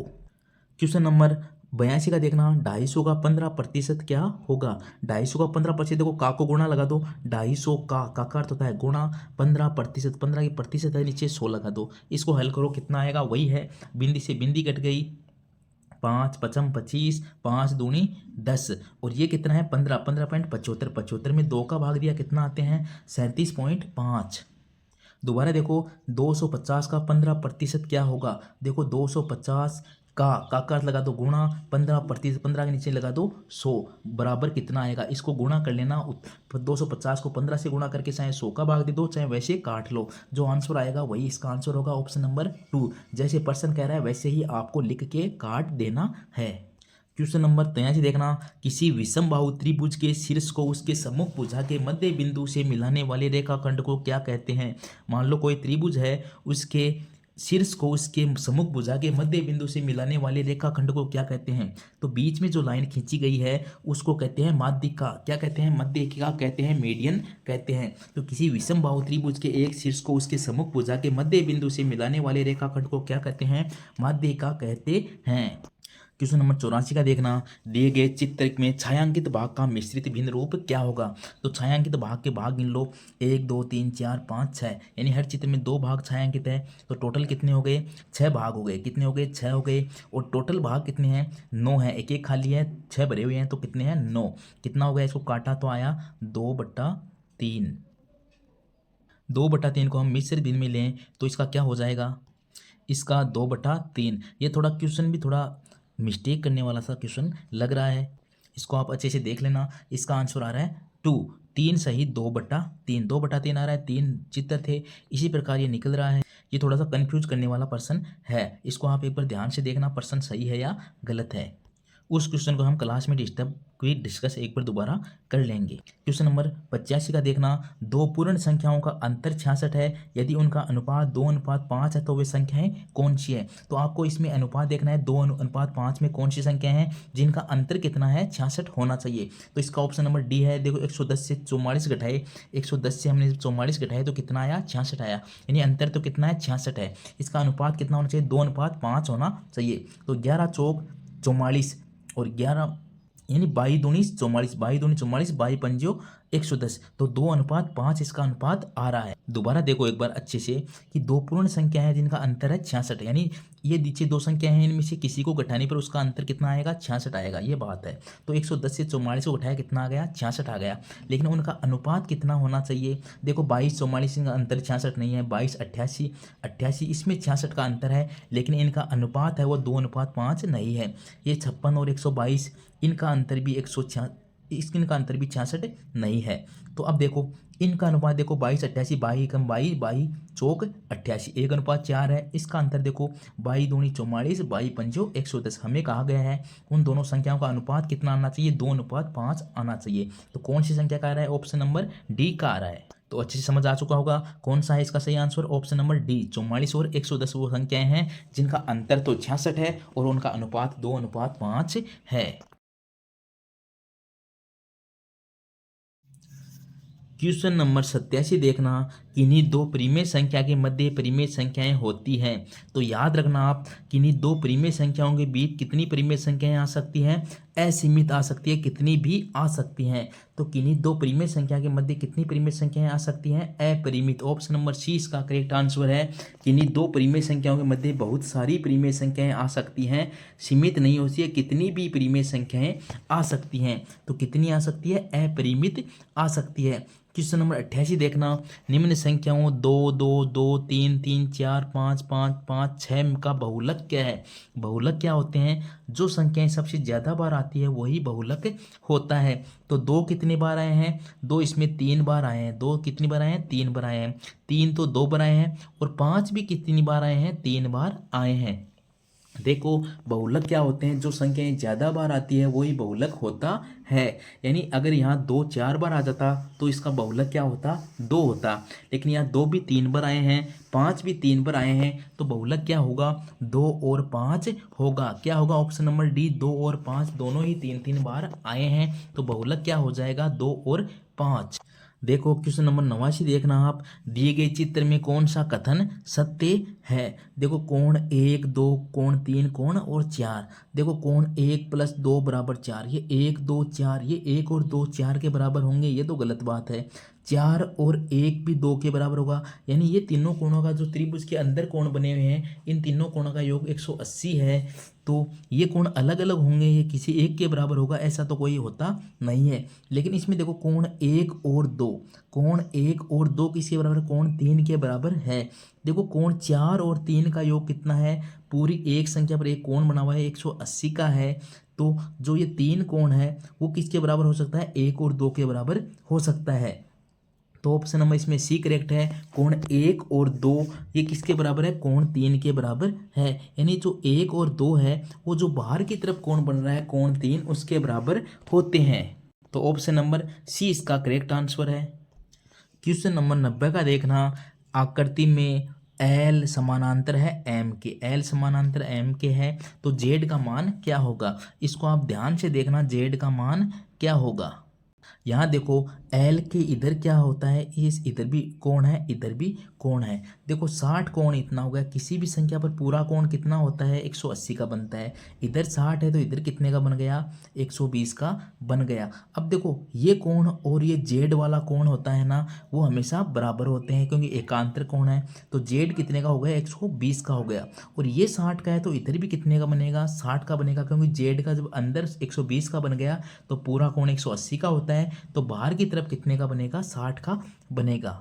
क्वेश्चन नंबर 82 का देखना, 250 का 15% क्या होगा? 250 का 15%, देखो का को गुणा लगा दो। 250 का अर्थ होता है गुणा, 15%, 15 की प्रतिशत है नीचे 100 लगा दो। इसको हल करो, कितना आएगा? वही है, बिंदी से बिंदी कट गई। 5 पचम 25, 5 दूनी 10, और ये कितना है? 15, 15.75। 75 में 2 का भाग दिया, कितना आते हैं? 37.5। दोबारा देखो, 250 का 15% क्या होगा? देखो 250 का अर्थ लगा दो गुणा, 15%, 15 के नीचे लगा दो 100, बराबर कितना आएगा? इसको गुणा कर लेना। 250 को 15 से गुणा करके चाहे 100 का भाग दे दो, चाहे वैसे काट लो। जो आंसर आएगा वही इसका आंसर होगा, ऑप्शन नंबर 2। जैसे पर्सन कह रहा है वैसे ही आपको लिख के काट देना है। क्वेश्चन नंबर 83 देखना, किसी विषम बाहु त्रिभुज के शीर्ष को उसके सम्मुख भुजा के मध्य बिंदु से मिलाने वाले रेखाखंड को क्या कहते हैं? मान लो कोई त्रिभुज है, उसके शीर्ष को उसके सम्मुख भुजा के मध्य बिंदु से मिलाने वाले रेखाखंड को क्या कहते हैं? तो बीच में जो लाइन खींची गई है उसको कहते हैं माध्यिका। क्या कहते हैं? मध्यिका कहते हैं, मीडियन कहते हैं। तो किसी विषम बाहु त्रिभुज के एक शीर्ष को उसके सम्मुख भुजा के मध्य बिंदु से मिलाने वाले रेखाखंड को क्या कहते हैं? माध्यिका कहते हैं। क्वेश्चन नंबर 84 का देखना, दिए गए चित्र में छायांकित भाग का मिश्रित भिन्न रूप क्या होगा। तो छायांकित भाग के भाग गिन लो, 1 2 3 4 5 6, यानी हर चित्र में 2 भाग छायांकित है, तो टोटल कितने हो गए, 6 भाग हो गए। कितने हो गए, 6 हो गए। और टोटल भाग कितने हैं, 9 है। एक एक खाली है, 6 भरे हुए हैं, तो कितने हैं, 9। कितना हो गया, इसको काटा तो आया 2/3। 2/3 को हम मिश्र भिन्न में लें तो इसका क्या हो जाएगा, इसका 2/3। ये थोड़ा क्वेश्चन भी थोड़ा मिस्टेक करने वाला सा क्वेश्चन लग रहा है, इसको आप अच्छे से देख लेना। इसका आंसर आ रहा है 2, 3 सही 2/3। 2/3 आ रहा है, 3 चित्र थे, इसी प्रकार ये निकल रहा है। ये थोड़ा सा कंफ्यूज करने वाला पर्सन है, इसको आप एक बार ध्यान से देखना, पर्सन सही है या गलत है। उस क्वेश्चन को हम क्लास में डिस्कस एक बार दोबारा कर लेंगे। क्वेश्चन नंबर 85 का देखना, दो पूर्ण संख्याओं का अंतर 66 है, यदि उनका अनुपात 2:5 है तो वे संख्याएं कौन सी है। तो आपको इसमें अनुपात देखना है, 2:5 में कौन सी संख्या है जिनका अंतर कितना है, 66 होना चाहिए। तो इसका ऑप्शन नंबर डी है। देखो 110 से 44 घटाए, 110 से हमने 44 घटाए तो कितना आया, 66 आया, यानी अंतर तो कितना है, 66 है। इसका अनुपात कितना होना चाहिए, 2:5 होना चाहिए। तो 11 चौक 44 और 11 यानी 22×2 = 44, 22×2 = 22×5 110, तो 2:5 इसका अनुपात आ रहा है। दोबारा देखो एक बार अच्छे से कि दो पूर्ण संख्या है जिनका अंतर है 66, यानी ये नीचे दो संख्या है, इनमें से किसी को घटाने पर उसका अंतर कितना आएगा, 66 आएगा, ये बात है। तो 110 से 44 को घटाया कितना आ गया, 66 आ गया। लेकिन उनका अनुपात कितना होना चाहिए, देखो 22-44 का अंतर 66 नहीं है, 22-88 इसमें 66 का अंतर है, लेकिन इनका अनुपात है वो 2:5 नहीं है। ये 56 और 122 इनका अंतर भी 166 अंतर भी 66 नहीं है। तो अब देखो इनका अनुपात देखो 22-88, 22 चौक 88, 1:4 है। इसका अंतर देखो 22×2 = 44, 22×5 110। हमें कहा गया है उन दोनों संख्याओं का अनुपात कितना आना चाहिए, 2:5 आना चाहिए। तो कौन सी संख्या का आ रहा है, ऑप्शन नंबर डी का आ रहा है। तो अच्छे से समझ आ चुका होगा कौन सा है इसका सही आंसर, ऑप्शन नंबर डी। 44 और 110 वो संख्याएं हैं जिनका अंतर तो 66 है और उनका अनुपात 2:5 है। क्वेश्चन नंबर 87 देखना, किन्हीं दो परिमेय संख्या के मध्य परिमेय संख्याएं होती हैं। तो याद रखना आप, किन्हीं दो परिमेय संख्याओं के बीच कितनी परिमेय संख्याएं आ सकती हैं, असीमित आ सकती है, कितनी भी आ सकती हैं। तो किन्हीं दो परिमेय संख्या के मध्य कितनी परिमेय संख्याएं आ सकती हैं, अपरिमित। ऑप्शन नंबर सी इसका करेक्ट आंसर है। किन्हीं दो परिमेय संख्याओं के मध्य बहुत सारी परिमेय संख्याएं आ सकती हैं, सीमित नहीं होती है, कितनी भी परिमेय संख्याएं आ सकती हैं। तो कितनी आ सकती है, अपरिमित आ सकती है। क्वेश्चन नंबर 88 देखना, निम्न संख्याओं 2 2 2 3 3 4 5 5 5 6 का बहुलक क्या है। बहुलक क्या होते हैं, जो संख्याएं सबसे ज़्यादा बार आती है वही बहुलक होता है। तो 2 कितने बार आए हैं, 2 इसमें 3 बार आए हैं। 2 कितनी बार आए हैं, 3 बार आए हैं। 3 तो 2 बार आए हैं और 5 भी कितनी बार आए हैं, 3 बार आए हैं। देखो बहुलक क्या होते हैं, जो संख्याएं ज़्यादा बार आती है वही बहुलक होता है। यानी अगर यहाँ 2 4 बार आ जाता तो इसका बहुलक क्या होता, 2 होता। लेकिन यहाँ 2 भी 3 बार आए हैं, 5 भी 3 बार आए हैं, तो बहुलक क्या होगा, 2 और 5 होगा। क्या होगा, ऑप्शन नंबर डी, 2 और 5 दोनों ही 3 बार आए हैं, तो बहुलक क्या हो जाएगा, 2 और 5। देखो क्वेश्चन नंबर 89 देखना आप, दिए गए चित्र में कौन सा कथन सत्य है। देखो कोण 1 2 कोण 3 कोण और 4। देखो कोण 1 + 2 = 4, ये 1 2 4, ये 1 और 2 4 के बराबर होंगे, ये तो गलत बात है। 4 और 1 भी 2 के बराबर होगा, यानी ये तीनों कोणों का जो त्रिभुज के अंदर कोण बने हुए हैं, इन तीनों कोणों का योग 180 है। तो ये कोण अलग अलग होंगे, ये किसी एक के बराबर होगा ऐसा तो कोई होता नहीं है। लेकिन इसमें देखो कोण 1 और 2, कोण 1 और 2 किसके बराबर, कोण 3 के बराबर है। देखो कोण 4 और 3 का योग कितना है, पूरी एक संख्या पर एक कोण बना हुआ है, 180 का है। तो जो ये 3 कोण है वो किसके बराबर हो सकता है, 1 और 2 के बराबर हो सकता है। तो ऑप्शन नंबर इसमें सी करेक्ट है। कोण 1 और 2 ये किसके बराबर है, कोण 3 के बराबर है। यानी जो 1 और 2 है वो जो बाहर की तरफ कोण बन रहा है, कोण 3 उसके बराबर होते हैं। तो ऑप्शन नंबर सी इसका करेक्ट आंसर है। क्वेश्चन नंबर 90 का देखना, आकृति में एल समानांतर है एम के, एल समानांतर एम के है, तो जेड का मान क्या होगा। इसको आप ध्यान से देखना, जेड का मान क्या होगा। यहाँ देखो एल के इधर क्या होता है, इस इधर भी कोण है, इधर भी कोण है। देखो 60 कोण इतना हो गया। किसी भी संख्या पर पूरा कोण कितना होता है, 180 का बनता है। इधर 60 है तो इधर कितने का बन गया, 120 का बन गया। अब देखो ये कोण और ये जेड वाला कोण होता है ना, वो हमेशा बराबर होते हैं क्योंकि एकांतर कोण है। तो जेड कितने का हो गया, 120 का हो गया। और ये 60 का है तो इधर भी कितने का बनेगा, 60 का बनेगा, क्योंकि जेड का जब अंदर 120 का बन गया तो पूरा कोण 180 का होता है। तो बाहर की तरफ कितने का बनेगा, 60 का बनेगा।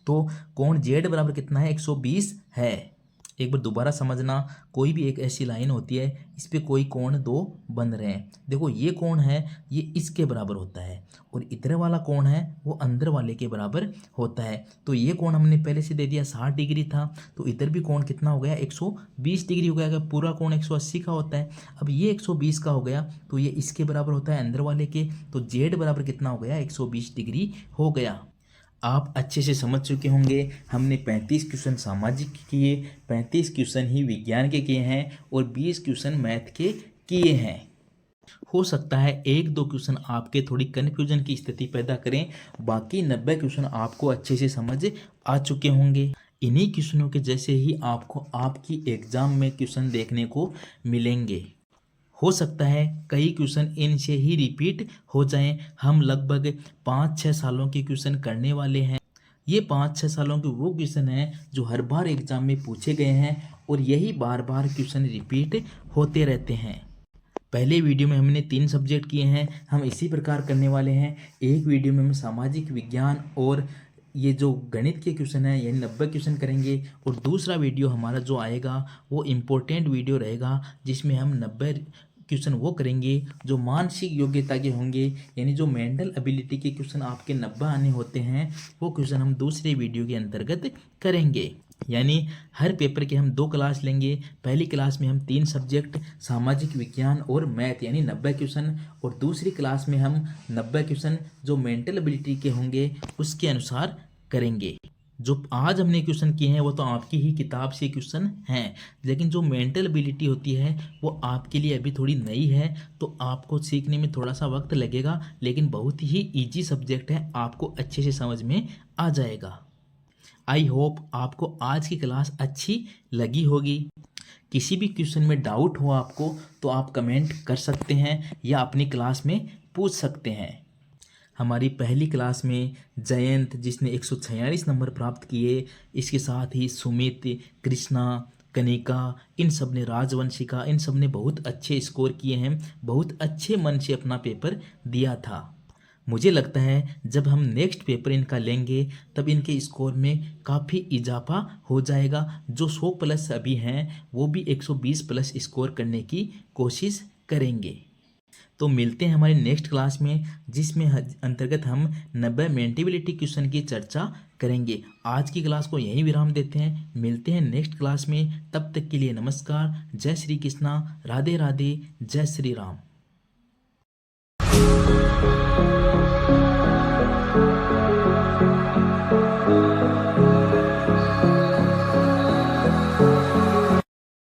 तो कोण जेड बराबर कितना है, 120 है। एक बार दोबारा समझना, कोई भी एक ऐसी लाइन होती है, इस पे कोई कोण दो बन रहे हैं। देखो ये कोण है, ये इसके बराबर होता है, और इधर वाला कोण है वो अंदर वाले के बराबर होता है। तो ये कोण हमने पहले से दे दिया 60 डिग्री था, तो इधर भी कोण कितना हो गया, 120 डिग्री हो गया। अगर पूरा कोण 180 का होता है, अब ये 120 का हो गया तो ये इसके बराबर होता है अंदर वाले के। तो जेड बराबर कितना हो गया, 120 डिग्री हो गया। आप अच्छे से समझ चुके होंगे। हमने 35 क्वेश्चन सामाजिक के किए, 35 क्वेश्चन ही विज्ञान के किए हैं, और 20 क्वेश्चन मैथ के किए हैं। हो सकता है एक दो क्वेश्चन आपके थोड़ी कन्फ्यूजन की स्थिति पैदा करें, बाकी 90 क्वेश्चन आपको अच्छे से समझ आ चुके होंगे। इन्हीं क्वेश्चनों के जैसे ही आपको आपकी एग्जाम में क्वेश्चन देखने को मिलेंगे। हो सकता है कई क्वेश्चन इनसे ही रिपीट हो जाएं। हम लगभग 5-6 सालों के क्वेश्चन करने वाले हैं। ये 5-6 सालों के वो क्वेश्चन हैं जो हर बार एग्जाम में पूछे गए हैं, और यही बार बार क्वेश्चन रिपीट होते रहते हैं। पहले वीडियो में हमने 3 सब्जेक्ट किए हैं, हम इसी प्रकार करने वाले हैं। एक वीडियो में हम सामाजिक विज्ञान और ये जो गणित के क्वेश्चन है यानी 90 क्वेश्चन करेंगे, और दूसरा वीडियो हमारा जो आएगा वो इम्पोर्टेंट वीडियो रहेगा, जिसमें हम 90 क्वेश्चन वो करेंगे जो मानसिक योग्यता के होंगे, यानी जो मेंटल एबिलिटी के क्वेश्चन आपके 90 आने होते हैं, वो क्वेश्चन हम दूसरे वीडियो के अंतर्गत करेंगे। यानी हर पेपर के हम 2 क्लास लेंगे। पहली क्लास में हम 3 सब्जेक्ट सामाजिक विज्ञान और मैथ यानी 90 क्वेश्चन, और दूसरी क्लास में हम 90 क्वेश्चन जो मेंटल एबिलिटी के होंगे उसके अनुसार करेंगे। जो आज हमने क्वेश्चन किए हैं वो तो आपकी ही किताब से क्वेश्चन हैं, लेकिन जो मेंटल एबिलिटी होती है वो आपके लिए अभी थोड़ी नई है, तो आपको सीखने में थोड़ा सा वक्त लगेगा, लेकिन बहुत ही इजी सब्जेक्ट है, आपको अच्छे से समझ में आ जाएगा। आई होप आपको आज की क्लास अच्छी लगी होगी। किसी भी क्वेश्चन में डाउट हो आपको तो आप कमेंट कर सकते हैं या अपनी क्लास में पूछ सकते हैं। हमारी पहली क्लास में जयंत जिसने 146 नंबर प्राप्त किए, इसके साथ ही सुमित, कृष्णा, कनिका, इन सब ने, राजवंशिका, इन सब ने बहुत अच्छे स्कोर किए हैं, बहुत अच्छे मन से अपना पेपर दिया था। मुझे लगता है जब हम नेक्स्ट पेपर इनका लेंगे तब इनके स्कोर में काफ़ी इजाफा हो जाएगा। जो 100 प्लस अभी हैं वो भी 120 प्लस स्कोर करने की कोशिश करेंगे। तो मिलते हैं हमारी नेक्स्ट क्लास में, जिसमें अंतर्गत हम 90 मेंटेबिलिटी क्वेश्चन की चर्चा करेंगे। आज की क्लास को यहीं विराम देते हैं, मिलते हैं नेक्स्ट क्लास में। तब तक के लिए नमस्कार, जय श्री कृष्णा, राधे राधे, जय श्री राम।